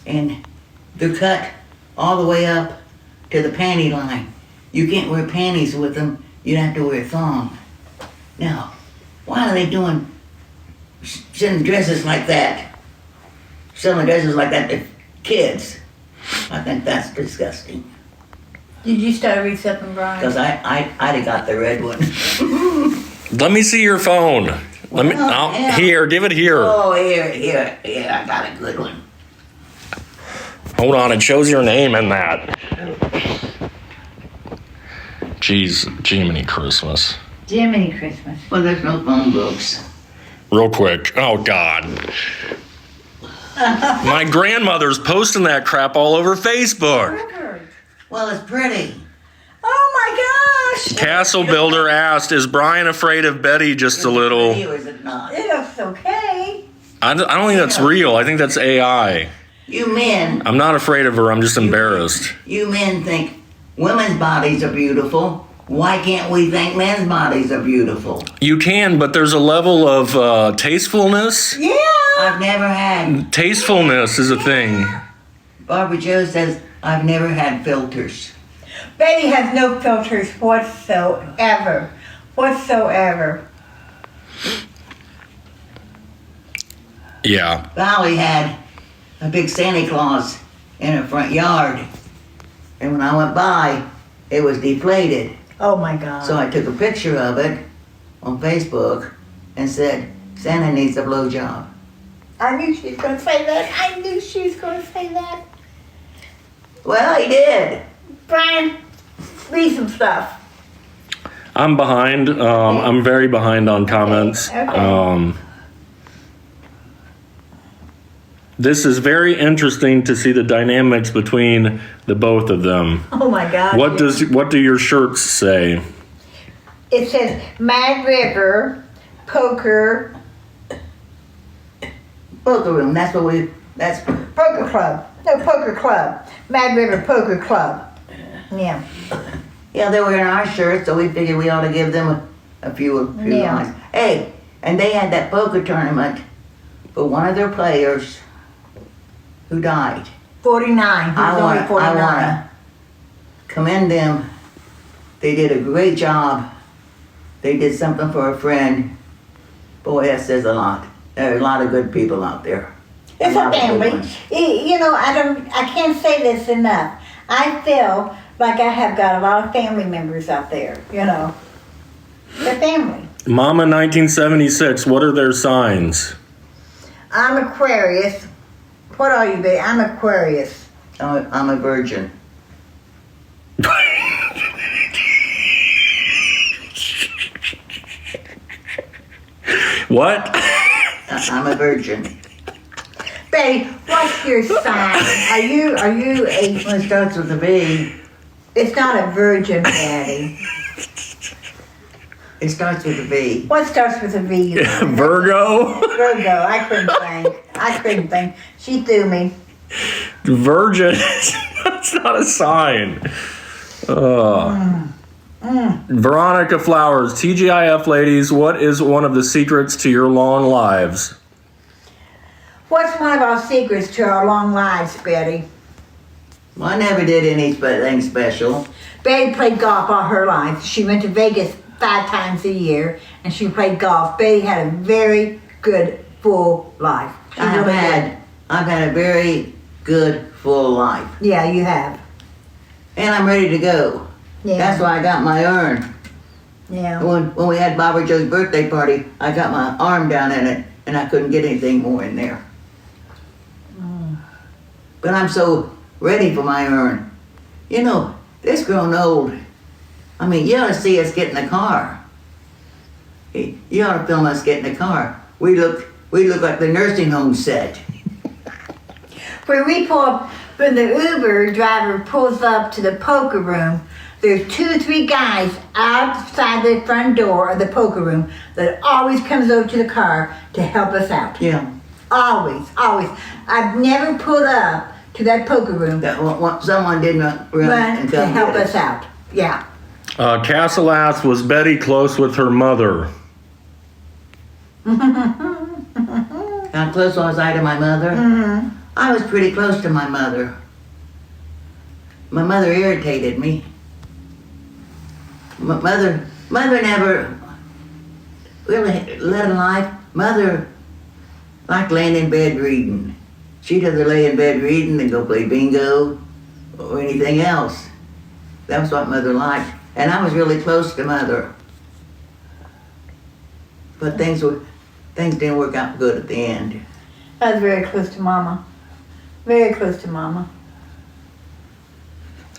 [SPEAKER 1] And they're cut all the way up to the panty line. You can't wear panties with them. You'd have to wear a thong. Now, why are they sending dresses like that? Selling dresses like that to kids. I think that's disgusting.
[SPEAKER 2] Did you start read something, Brian?
[SPEAKER 1] Because I'd have got the red one.
[SPEAKER 3] Let me see your phone.
[SPEAKER 1] Yeah.
[SPEAKER 3] Here, give it here.
[SPEAKER 1] Oh, here, I got a good one.
[SPEAKER 3] Hold on, it shows your name in that. Jeez, Jiminy Christmas.
[SPEAKER 2] Jiminy Christmas.
[SPEAKER 1] Well, there's no phone books.
[SPEAKER 3] Real quick. Oh, God. My grandmother's posting that crap all over Facebook.
[SPEAKER 1] Well, it's pretty.
[SPEAKER 4] Oh my gosh!
[SPEAKER 3] Castle Builder asked, is Brian afraid of Betty just a little?
[SPEAKER 1] Pretty or is it not?
[SPEAKER 4] It looks okay.
[SPEAKER 3] I don't think that's real. I think that's AI.
[SPEAKER 1] You men,
[SPEAKER 3] I'm not afraid of her. I'm just embarrassed.
[SPEAKER 1] you men think women's bodies are beautiful. Why can't we think men's bodies are beautiful?
[SPEAKER 3] You can, but there's a level of tastefulness.
[SPEAKER 4] Yeah.
[SPEAKER 1] I've never had.
[SPEAKER 3] Tastefulness is a thing.
[SPEAKER 1] Barbara Joe says I've never had filters.
[SPEAKER 4] Betty has no filters whatsoever. Whatsoever.
[SPEAKER 3] Yeah.
[SPEAKER 1] Valley had a big Santa Claus in her front yard. And when I went by, it was deflated.
[SPEAKER 4] Oh my God.
[SPEAKER 1] So I took a picture of it on Facebook and said, Santa needs a blowjob.
[SPEAKER 4] I knew she was going to say that. I knew she was going to say that.
[SPEAKER 1] Well, he did.
[SPEAKER 4] Brian, read some stuff.
[SPEAKER 3] I'm behind. I'm very behind on comments.
[SPEAKER 4] Okay.
[SPEAKER 3] This is very interesting to see the dynamics between the both of them.
[SPEAKER 4] Oh my God.
[SPEAKER 3] What do your shirts say?
[SPEAKER 4] It says Mad River, Poker
[SPEAKER 1] Room, that's
[SPEAKER 4] Poker Club. No, Poker Club. Mad River Poker Club. Yeah.
[SPEAKER 1] yeah, they were in our shirts, so we figured we ought to give them a few
[SPEAKER 4] Yeah.
[SPEAKER 1] lines. Hey, and they had that poker tournament for one of their players who died.
[SPEAKER 4] 49. He was only 49.
[SPEAKER 1] I wanna commend them. They did a great job. They did something for a friend. Boy, that says a lot. There are a lot of good people out there.
[SPEAKER 4] It's
[SPEAKER 1] lot
[SPEAKER 4] a
[SPEAKER 1] of good
[SPEAKER 4] family.
[SPEAKER 1] ones.
[SPEAKER 4] You know, I can't say this enough. I feel like I have got a lot of family members out there, you know. They're family.
[SPEAKER 3] Mama 1976, what are their signs?
[SPEAKER 4] I'm Aquarius. What are you, babe? I'm Aquarius.
[SPEAKER 1] I'm a virgin.
[SPEAKER 3] What?
[SPEAKER 1] I'm a virgin.
[SPEAKER 4] Betty, what's your sign? Are you a...
[SPEAKER 1] Well, it starts with a V.
[SPEAKER 4] It's not a virgin, Betty.
[SPEAKER 1] It starts with a V.
[SPEAKER 4] What starts with a V?
[SPEAKER 3] Virgo?
[SPEAKER 4] Virgo. I couldn't think. She threw me.
[SPEAKER 3] Virgin? That's not a sign. Veronica Flowers, TGIF ladies, what is one of the secrets to your long lives?
[SPEAKER 4] What's one of our secrets to our long lives, Betty?
[SPEAKER 1] Well, I never did anything special.
[SPEAKER 4] Betty played golf all her life. She went to Vegas 5 times a year, and she played golf. Betty had a very good, full life. She
[SPEAKER 1] I've
[SPEAKER 4] really
[SPEAKER 1] had a very good, full life.
[SPEAKER 4] did. Yeah, you have.
[SPEAKER 1] And I'm ready to go.
[SPEAKER 4] Yeah.
[SPEAKER 1] That's why I got my urn.
[SPEAKER 4] Yeah.
[SPEAKER 1] When we had Barbara Joe's birthday party, I got my arm down in it, and I couldn't get anything more in there. But I'm so ready for my urn. You know, this grown old. I mean, you ought to see us get in the car. You ought to film us get in the car. We look like the nursing home set.
[SPEAKER 4] When we pull up, when the Uber driver pulls up to the poker room, there's 2 or 3 guys outside the front door of the poker room that always comes over to the car to help us out.
[SPEAKER 1] Yeah.
[SPEAKER 4] Always. I've never pulled up to that poker room
[SPEAKER 1] That someone did not run
[SPEAKER 4] run
[SPEAKER 1] and
[SPEAKER 4] to
[SPEAKER 1] come
[SPEAKER 4] help
[SPEAKER 1] get
[SPEAKER 4] us out. Yeah.
[SPEAKER 3] Castle asked, was Betty close with her mother?
[SPEAKER 1] How close was I to my mother? I was pretty close to my mother. My mother irritated me. Mother never really led a life. Mother liked laying in bed reading. She'd either lay in bed reading than go play bingo or anything else. That was what Mother liked. And I was really close to Mother. But things didn't work out good at the end.
[SPEAKER 4] I was very close to Mama. Very close to Mama.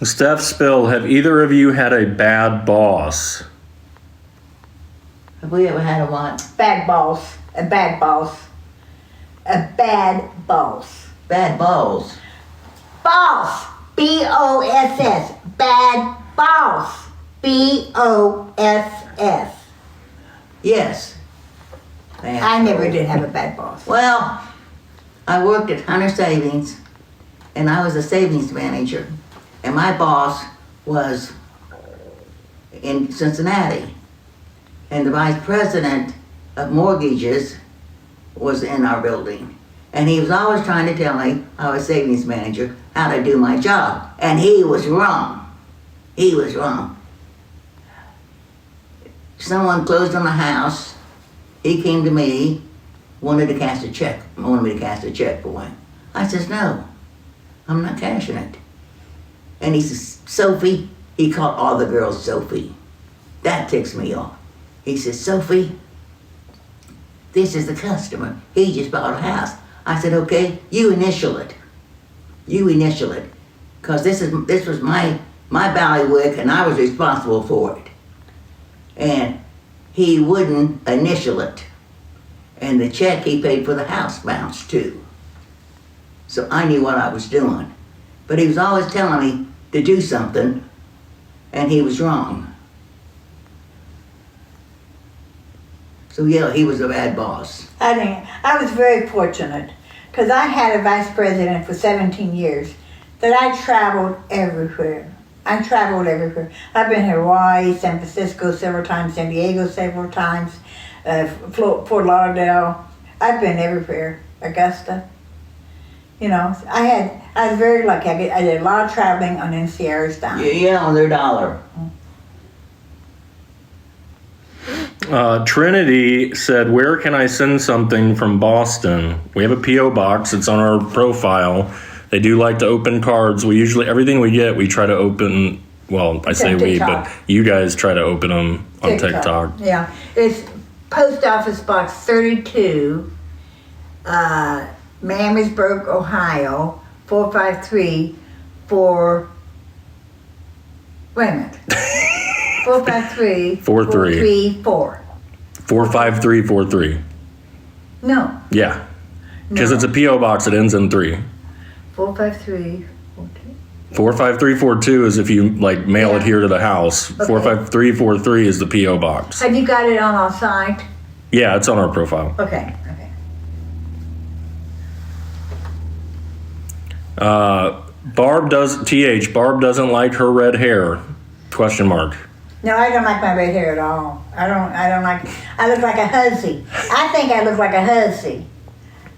[SPEAKER 3] Steph Spill, have either of you had a bad boss?
[SPEAKER 1] Have we ever had a what?
[SPEAKER 4] Bad boss. A bad boss. A bad boss.
[SPEAKER 1] Bad balls.
[SPEAKER 4] Boss. B-O-S-S. Bad boss. B-O-S-S.
[SPEAKER 1] Yes.
[SPEAKER 4] I never did have a bad boss.
[SPEAKER 1] Well, I worked at Hunter Savings, and I was a savings manager. And my boss was in Cincinnati. And the vice president of mortgages was in our building. And he was always trying to tell me, I was savings manager, how to do my job. And he was wrong. He was wrong. Someone closed on the house. He came to me, wanted me to cast a check for him. I says, no, I'm not cashing it. And he says, Sophie, he called all the girls Sophie. That ticks me off. He says, Sophie, this is the customer. He just bought a house. I said, okay, you initial it. You initial it. Because this was my ballywick and I was responsible for it. And he wouldn't initial it. And the check he paid for the house bounced too. So I knew what I was doing. But he was always telling me to do something, and he was wrong. So yeah, he was a bad boss.
[SPEAKER 4] I was very fortunate because I had a vice president for 17 years that I traveled everywhere. I've been to Hawaii, San Francisco several times, San Diego several times, Fort Lauderdale. I've been everywhere. Augusta. You know, I was very lucky. I did a lot of traveling on NCR's dime.
[SPEAKER 1] Yeah, on their dollar.
[SPEAKER 3] Trinity said, where can I send something from Boston? We have a P.O. box. It's on our profile. They do like to open cards. We usually, everything we get, we try to open, well, I say we, but you guys try to open them on TikTok.
[SPEAKER 4] Yeah. It's Post Office Box 32, Miamisburg, Ohio, 453 wait a minute. 453-434.
[SPEAKER 3] 45343.
[SPEAKER 4] No.
[SPEAKER 3] Yeah. Because it's a P.O. box that ends in 3.
[SPEAKER 4] 453-42.
[SPEAKER 3] 45342 is if you like mail it here to the house.
[SPEAKER 4] Okay.
[SPEAKER 3] 45343 is the P.O. box.
[SPEAKER 4] Have you got it on our site?
[SPEAKER 3] Yeah, it's on our profile.
[SPEAKER 4] Okay.
[SPEAKER 3] Barb doesn't like her red hair. Question mark.
[SPEAKER 4] No, I don't like my red hair at all. I look like a hussy. I think I look like a hussy.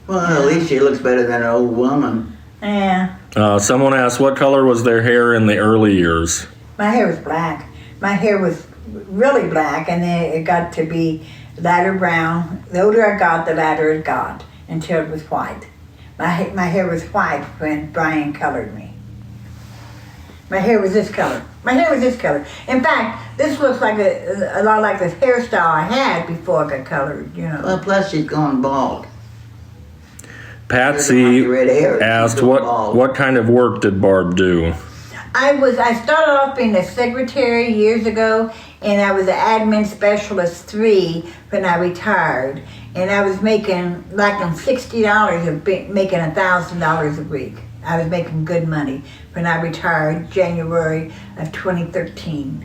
[SPEAKER 1] Well, at least she looks better than an old woman.
[SPEAKER 4] Yeah.
[SPEAKER 3] Someone asked, what color was their hair in the early years?
[SPEAKER 4] My hair was black. My hair was really black, and then it got to be lighter brown. The older I got, the lighter it got, until it was white. My hair was white when Brian colored me. My hair was this color. In fact, this looks like a lot like the hairstyle I had before I got colored, you know.
[SPEAKER 1] Well, plus she's gone bald.
[SPEAKER 3] Patsy
[SPEAKER 1] Red hair.
[SPEAKER 3] asked,
[SPEAKER 1] She's bald.
[SPEAKER 3] what kind of work did Barb do?
[SPEAKER 4] I started off being a secretary years ago, and I was an admin specialist 3 when I retired. And I was making like $60 making $1,000 a week. I was making good money when I retired January of 2013.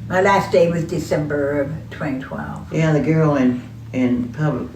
[SPEAKER 4] My last day was December of 2012.
[SPEAKER 1] Yeah, the girl in public,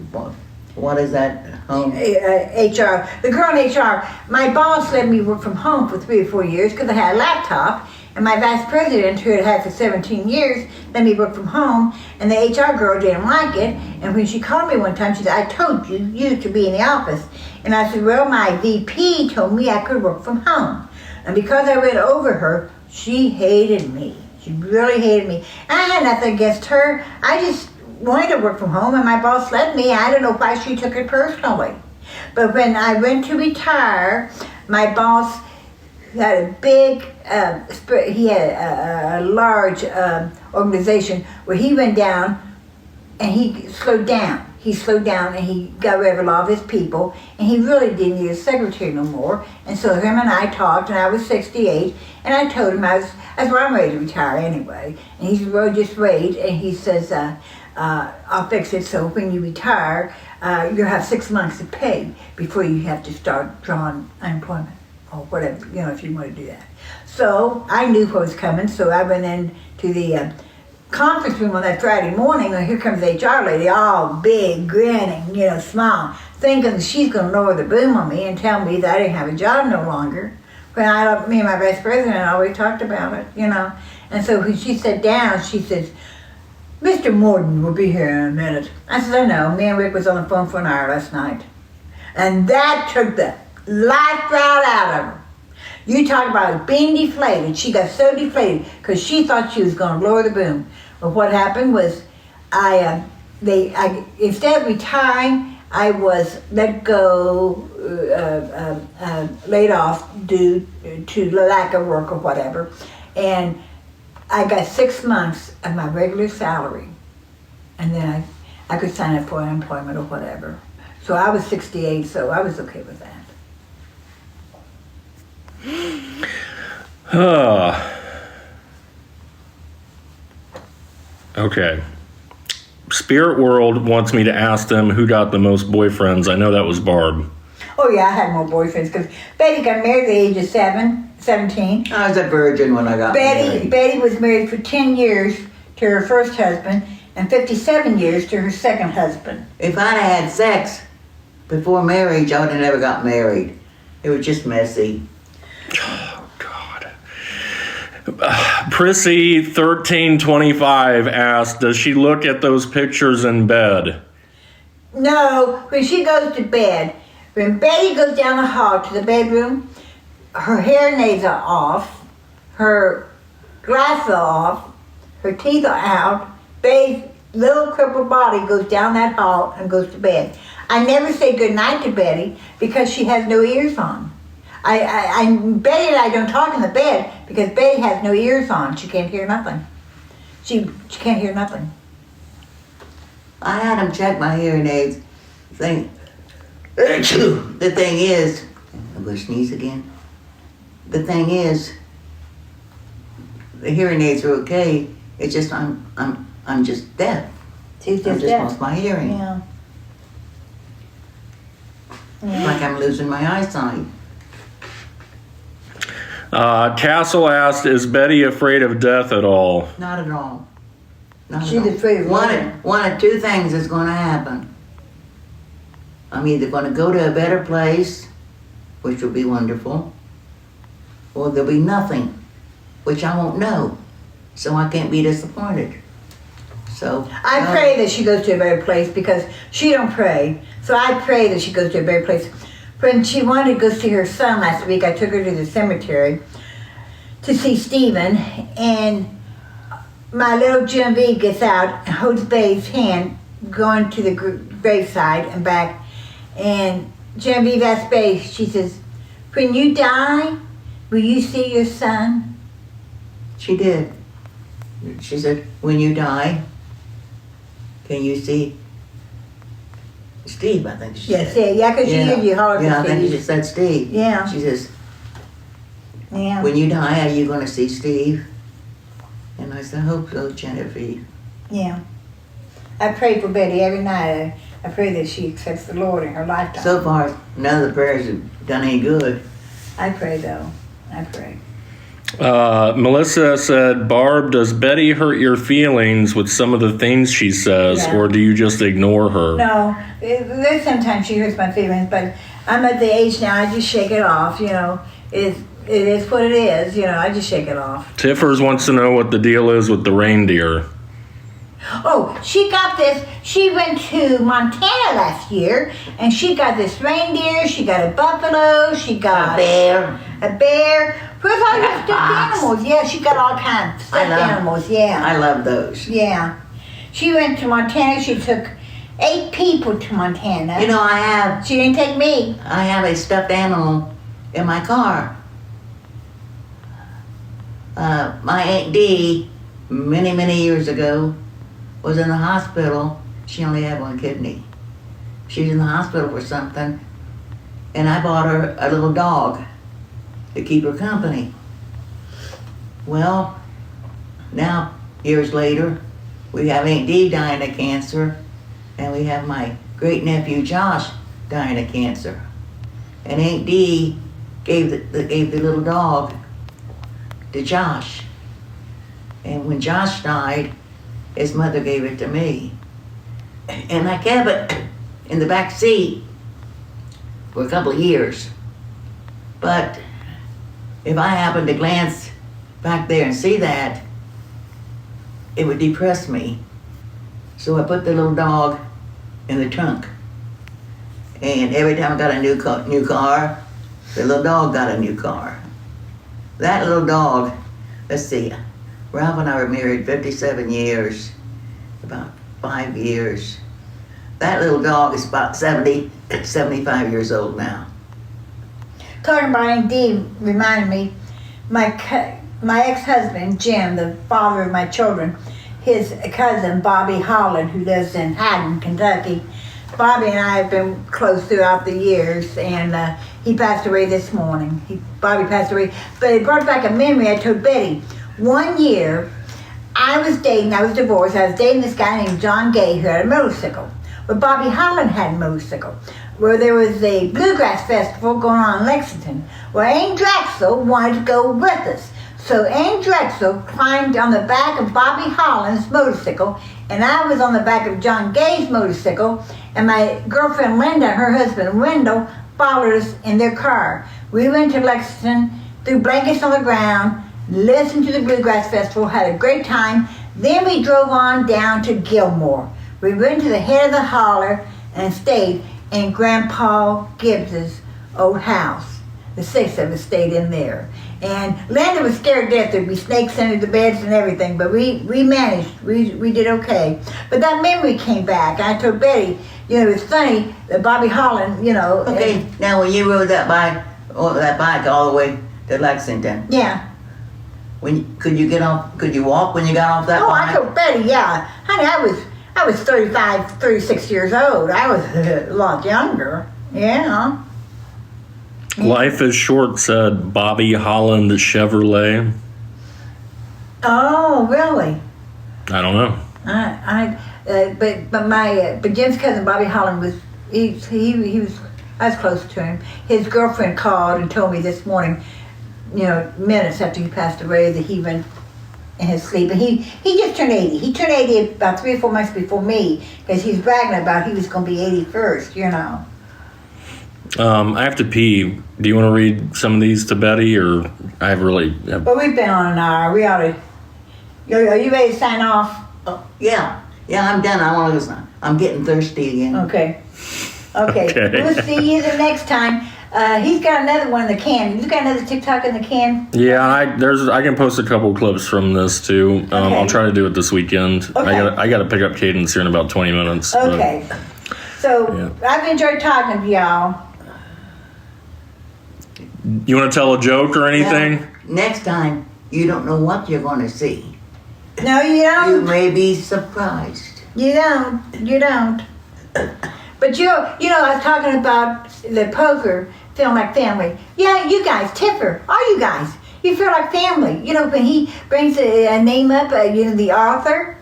[SPEAKER 1] what is that?
[SPEAKER 4] HR. The girl in HR, my boss let me work from home for 3 or 4 years because I had a laptop,
[SPEAKER 2] And my vice president, who had had for 17 years, let me work from home, and the HR girl didn't like it. And when she called me one time, she said, I told you, you to be in the office. And I said, well, my VP told me I could work from home. And because I went over her, she hated me. She really hated me. And I had nothing against her. I just wanted to work from home, and my boss let me. I don't know why she took it personally. But when I went to retire, my boss had a big, he had a large organization where he went down and he slowed down. He slowed down and he got rid of a lot of his people, and he really didn't need a secretary no more. And so him and I talked, and I was 68, and I told him that's where I'm ready to retire anyway. And he said, well, just wait. And he says, I'll fix it so when you retire, you'll have 6 months to pay before you have to start drawing unemployment or whatever, if you want to do that. So I knew what was coming, so I went into the conference room on that Friday morning, and here comes the HR lady, all big, grinning, smile, thinking she's going to lower the boom on me and tell me that I didn't have a job no longer. When me and my vice president always talked about it, And so when she sat down, she says, Mr. Morden will be here in a minute. I said, I know. Me and Rick was on the phone for an hour last night. And that took the life right out of her. You talk about being deflated. She got so deflated because she thought she was going to lower the boom. But what happened was, instead of retiring, I was let go, laid off due to lack of work or whatever. And I got 6 months of my regular salary, and then I could sign up for unemployment or whatever. So I was 68, so I was okay with that.
[SPEAKER 3] Okay. Spirit World wants me to ask them who got the most boyfriends. I know that was Barb.
[SPEAKER 2] Oh yeah, I had more boyfriends because Betty got married at the age of 17.
[SPEAKER 1] I was a virgin when I got married.
[SPEAKER 2] Betty was married for 10 years to her first husband and 57 years to her second husband.
[SPEAKER 1] If I'd had sex before marriage, I would have never got married. It was just messy.
[SPEAKER 3] Oh, God. Prissy 1325 asked, does she look at those pictures in bed?
[SPEAKER 2] No, when she goes to bed, when Betty goes down the hall to the bedroom, her hair nails are off, her glasses are off, her teeth are out. Betty's little crippled body goes down that hall and goes to bed. I never say goodnight to Betty because she has no ears on. Betty and I don't talk in the bed because Betty has no ears on. She can't hear nothing. She can't hear nothing.
[SPEAKER 1] I had them check my hearing aids. The thing is, I'm going to sneeze again. The thing is, the hearing aids are okay. It's just I'm just deaf.
[SPEAKER 2] She's
[SPEAKER 1] I
[SPEAKER 2] just
[SPEAKER 1] just
[SPEAKER 2] deaf.
[SPEAKER 1] lost my hearing.
[SPEAKER 2] Yeah.
[SPEAKER 1] Like I'm losing my eyesight.
[SPEAKER 3] Castle asked, is Betty afraid of death at all?
[SPEAKER 1] Not at all. Not
[SPEAKER 2] She's
[SPEAKER 1] at all.
[SPEAKER 2] afraid of living.
[SPEAKER 1] One of two things is going to happen. I'm either going to go to a better place, which will be wonderful, or there'll be nothing, which I won't know. So I can't be disappointed. So
[SPEAKER 2] I pray that she goes to a better place because she don't pray. So I pray that she goes to a better place. When she wanted to go see her son last week, I took her to the cemetery to see Stephen, and my little Genevieve gets out and holds Betty's hand going to the graveside and back. And Genevieve asked Betty, she says, when you die, will you see your son?
[SPEAKER 1] she did. She said, when you die, can you see Steve? I think she
[SPEAKER 2] Yes,
[SPEAKER 1] said.
[SPEAKER 2] yeah, because she heard you holler
[SPEAKER 1] Yeah, I
[SPEAKER 2] for
[SPEAKER 1] think she
[SPEAKER 2] Steve.
[SPEAKER 1] just said Steve.
[SPEAKER 2] Yeah.
[SPEAKER 1] She says,
[SPEAKER 2] Yeah.
[SPEAKER 1] when you die, are you going to see Steve? And I said, I hope so, Genevieve.
[SPEAKER 2] Yeah. I pray for Betty every night. I pray that she accepts the Lord in her lifetime.
[SPEAKER 1] So far, none of the prayers have done any good.
[SPEAKER 2] I pray, though. I pray.
[SPEAKER 3] Melissa said, Barb, does Betty hurt your feelings with some of the things she says,
[SPEAKER 2] Yeah.
[SPEAKER 3] or do you just ignore her?
[SPEAKER 2] No, there's sometimes she hurts my feelings, but I'm at the age now, I just shake it off, It is what it is. You know, I just shake it off.
[SPEAKER 3] Tiffers wants to know what the deal is with the reindeer.
[SPEAKER 2] Oh, she got this. She went to Montana last year, and she got this reindeer. She got a buffalo. She got
[SPEAKER 1] Bear.
[SPEAKER 2] a bear. Where's all your
[SPEAKER 1] A
[SPEAKER 2] stuffed
[SPEAKER 1] fox.
[SPEAKER 2] animals? Yeah, she got all kinds of stuffed animals. Yeah,
[SPEAKER 1] I love those.
[SPEAKER 2] yeah. She went to Montana. She took 8 people to Montana.
[SPEAKER 1] You know, I
[SPEAKER 2] She didn't take me.
[SPEAKER 1] have a stuffed animal in my car. My Aunt Dee, many years ago, was in the hospital. She only had 1 kidney. She was in the hospital for something, and I bought her a little dog to keep her company. Well, now, years later, we have Aunt Dee dying of cancer, and we have my great nephew Josh dying of cancer. And Aunt Dee gave the little dog to Josh. And when Josh died, his mother gave it to me. And I kept it in the back seat for a couple of years. But if I happened to glance back there and see that, it would depress me. So I put the little dog in the trunk. And every time I got a new car, the little dog got a new car. That little dog, let's see, Ralph and I were married 57 years, about 5 years. That little dog is about 75 years old now.
[SPEAKER 2] Talking about Aunt Dee reminded me, my ex-husband, Jim, the father of my children, his cousin, Bobby Holland, who lives in Haddon, Kentucky. Bobby and I have been close throughout the years, and he passed away this morning. Bobby passed away, but it brought back a memory. I told Betty, 1 year, I was divorced, I was dating this guy named John Gay who had a motorcycle. But Bobby Holland had a motorcycle, where there was a bluegrass festival going on in Lexington, where Ann Drexel wanted to go with us. So Ann Drexel climbed on the back of Bobby Holland's motorcycle, and I was on the back of John Gay's motorcycle, and my girlfriend Linda and her husband Wendell followed us in their car. We went to Lexington, threw blankets on the ground, listened to the Bluegrass Festival, had a great time. Then we drove on down to Gilmore. We went to the head of the holler and stayed in Grandpa Gibbs's old house. The 6 of us stayed in there. And Linda was scared to death. There'd be snakes under the beds and everything, but we managed. We did okay. But that memory came back. I told Betty, you know, it's funny that Bobby Holland, you know.
[SPEAKER 1] Okay, now when you rode that bike all the way to Lexington,
[SPEAKER 2] Yeah.
[SPEAKER 1] could you walk when you got off that
[SPEAKER 2] Oh,
[SPEAKER 1] bike?
[SPEAKER 2] I told Betty, yeah. Honey, I was 35, 36 years old. I was a lot younger. Yeah.
[SPEAKER 3] Life is Short said Bobby Holland Chevrolet.
[SPEAKER 2] Oh, really?
[SPEAKER 3] I don't know.
[SPEAKER 2] But Jim's cousin Bobby Holland was I was close to him. His girlfriend called and told me this morning, you know, minutes after he passed away, that he went in his sleep. And he just turned 80. He turned 80 about 3 or 4 months before me, because he's bragging about he was going to be 81st, you know.
[SPEAKER 3] I have to pee. Do you want to read some of these to Betty, or I have really?
[SPEAKER 2] Well, we've been on an hour. We ought to. Are you ready to sign off?
[SPEAKER 1] Oh, yeah, I'm done. I want to listen. I'm getting thirsty again.
[SPEAKER 2] Okay.
[SPEAKER 3] Okay.
[SPEAKER 2] We'll see you the next time. He's got another one in the can. You got another TikTok in the can?
[SPEAKER 3] Yeah, I can post a couple clips from this too.
[SPEAKER 2] Okay.
[SPEAKER 3] I'll try to do it this weekend.
[SPEAKER 2] Okay.
[SPEAKER 3] I got to pick up Cadence here in about 20 minutes. but-
[SPEAKER 2] Okay. So
[SPEAKER 3] Yeah.
[SPEAKER 2] I've enjoyed talking to y'all.
[SPEAKER 3] You want to tell a joke or anything?
[SPEAKER 1] Well, next time, you don't know what you're going to see.
[SPEAKER 2] No, you
[SPEAKER 1] You
[SPEAKER 2] don't.
[SPEAKER 1] may be surprised.
[SPEAKER 2] You don't. You don't. But you know, I was talking about the poker Feel Like Family. Yeah, you guys, Tiffer, all you guys, you feel like family. You know, when he brings a name up, you know, the author.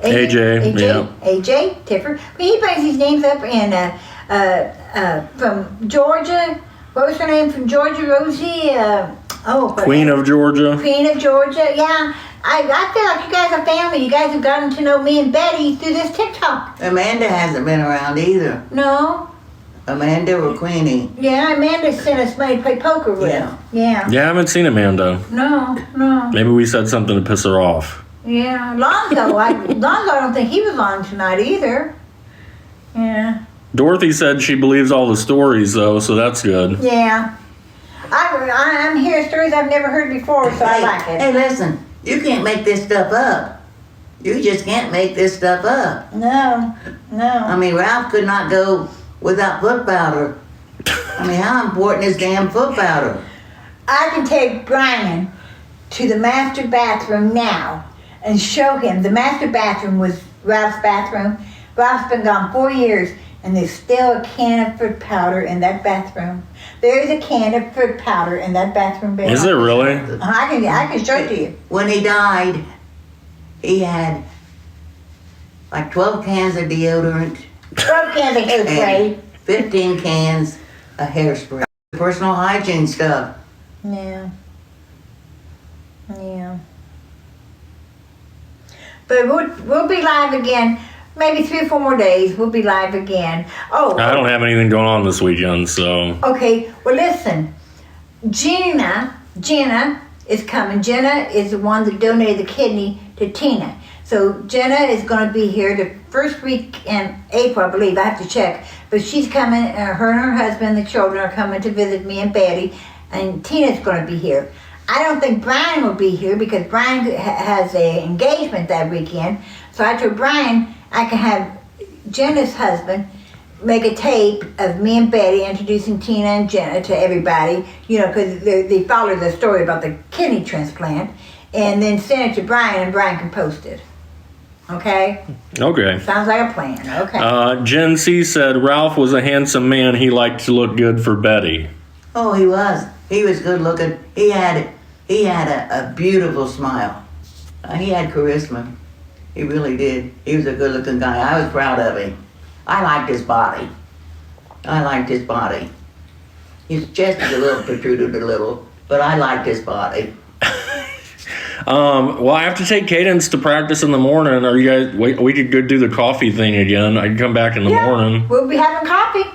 [SPEAKER 3] AJ, yeah.
[SPEAKER 2] AJ, Tiffer. When he brings these names up, and from Georgia, what was her name from Georgia, Rosie?
[SPEAKER 3] Queen of Georgia.
[SPEAKER 2] Queen of Georgia, yeah. I feel like you guys are family. You guys have gotten to know me and Betty through this TikTok.
[SPEAKER 1] Amanda hasn't been around either.
[SPEAKER 2] No?
[SPEAKER 1] Amanda or Queenie?
[SPEAKER 2] Yeah, Amanda sent us money to play poker with.
[SPEAKER 1] Yeah.
[SPEAKER 2] Yeah.
[SPEAKER 3] Yeah, I haven't seen Amanda.
[SPEAKER 2] No.
[SPEAKER 3] Maybe we said something to piss her off.
[SPEAKER 2] Yeah. Lonzo, I don't think he was on tonight either. Yeah.
[SPEAKER 3] Dorothy said she believes all the stories, though, so that's good.
[SPEAKER 2] Yeah. I'm hearing stories I've never heard before, so I like it.
[SPEAKER 1] Hey, listen, you can't make this stuff up. You just can't make this stuff up.
[SPEAKER 2] No.
[SPEAKER 1] I mean, Ralph could not go without foot powder. I mean, how important is damn foot powder?
[SPEAKER 2] I can take Brian to the master bathroom now and show him. The master bathroom was Ralph's bathroom. Ralph's been gone 4 years, and there's still a can of foot powder in that bathroom. There's a can of foot powder in that bathroom. Baby.
[SPEAKER 3] Is it really?
[SPEAKER 2] I can show it to you.
[SPEAKER 1] When he died, he had like 12 cans of deodorant
[SPEAKER 2] 12 cans of hairspray.
[SPEAKER 1] and 15 cans of hairspray. Personal hygiene stuff.
[SPEAKER 2] Yeah. But we'll be live again. Maybe 3 or 4 more days. We'll be live again. Oh.
[SPEAKER 3] I don't have anything going on this weekend, so.
[SPEAKER 2] Okay. Well, listen. Jenna is coming. Jenna is the one that donated the kidney to Tina. So Jenna is going to be here the first week in April, I believe. I have to check. But she's coming. Her and her husband, the children, are coming to visit me and Betty. And Tina's going to be here. I don't think Brian will be here because Brian has an engagement that weekend. So I told Brian I can have Jenna's husband make a tape of me and Betty introducing Tina and Jenna to everybody, because they follow the story about the kidney transplant, and then send it to Brian, and Brian can post it. Okay?
[SPEAKER 3] Okay.
[SPEAKER 2] Sounds like a plan. Okay.
[SPEAKER 3] Jen C said Ralph was a handsome man. He liked to look good for Betty.
[SPEAKER 1] Oh, he was. He was good looking. He had a beautiful smile. He had charisma. He really did. He was a good looking guy. I was proud of him. I liked his body. His chest is a little protruded a little, but I liked his body.
[SPEAKER 3] Well, I have to take Cadence to practice in the morning. Are you guys? We could go do the coffee thing again. I can come back in the morning.
[SPEAKER 2] We'll be having coffee.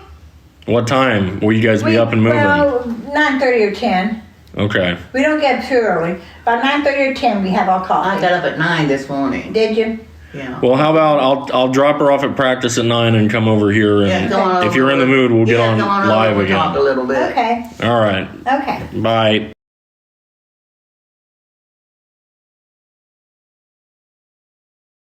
[SPEAKER 3] What time will you guys be up and moving?
[SPEAKER 2] Well, 9:30 or 10.
[SPEAKER 3] Okay.
[SPEAKER 2] We don't get up too early. About 9:30 or 10, we have our
[SPEAKER 1] I
[SPEAKER 2] coffee.
[SPEAKER 1] got up at 9 this morning.
[SPEAKER 2] Did you?
[SPEAKER 1] Yeah.
[SPEAKER 3] Well, how about I'll drop her off at practice at 9 and come over here, and
[SPEAKER 1] come on
[SPEAKER 3] if you're in the mood, we'll get on
[SPEAKER 1] come over,
[SPEAKER 3] live
[SPEAKER 1] we'll talk a
[SPEAKER 3] again.
[SPEAKER 1] little bit.
[SPEAKER 2] Okay.
[SPEAKER 3] All right.
[SPEAKER 2] Okay.
[SPEAKER 3] Bye.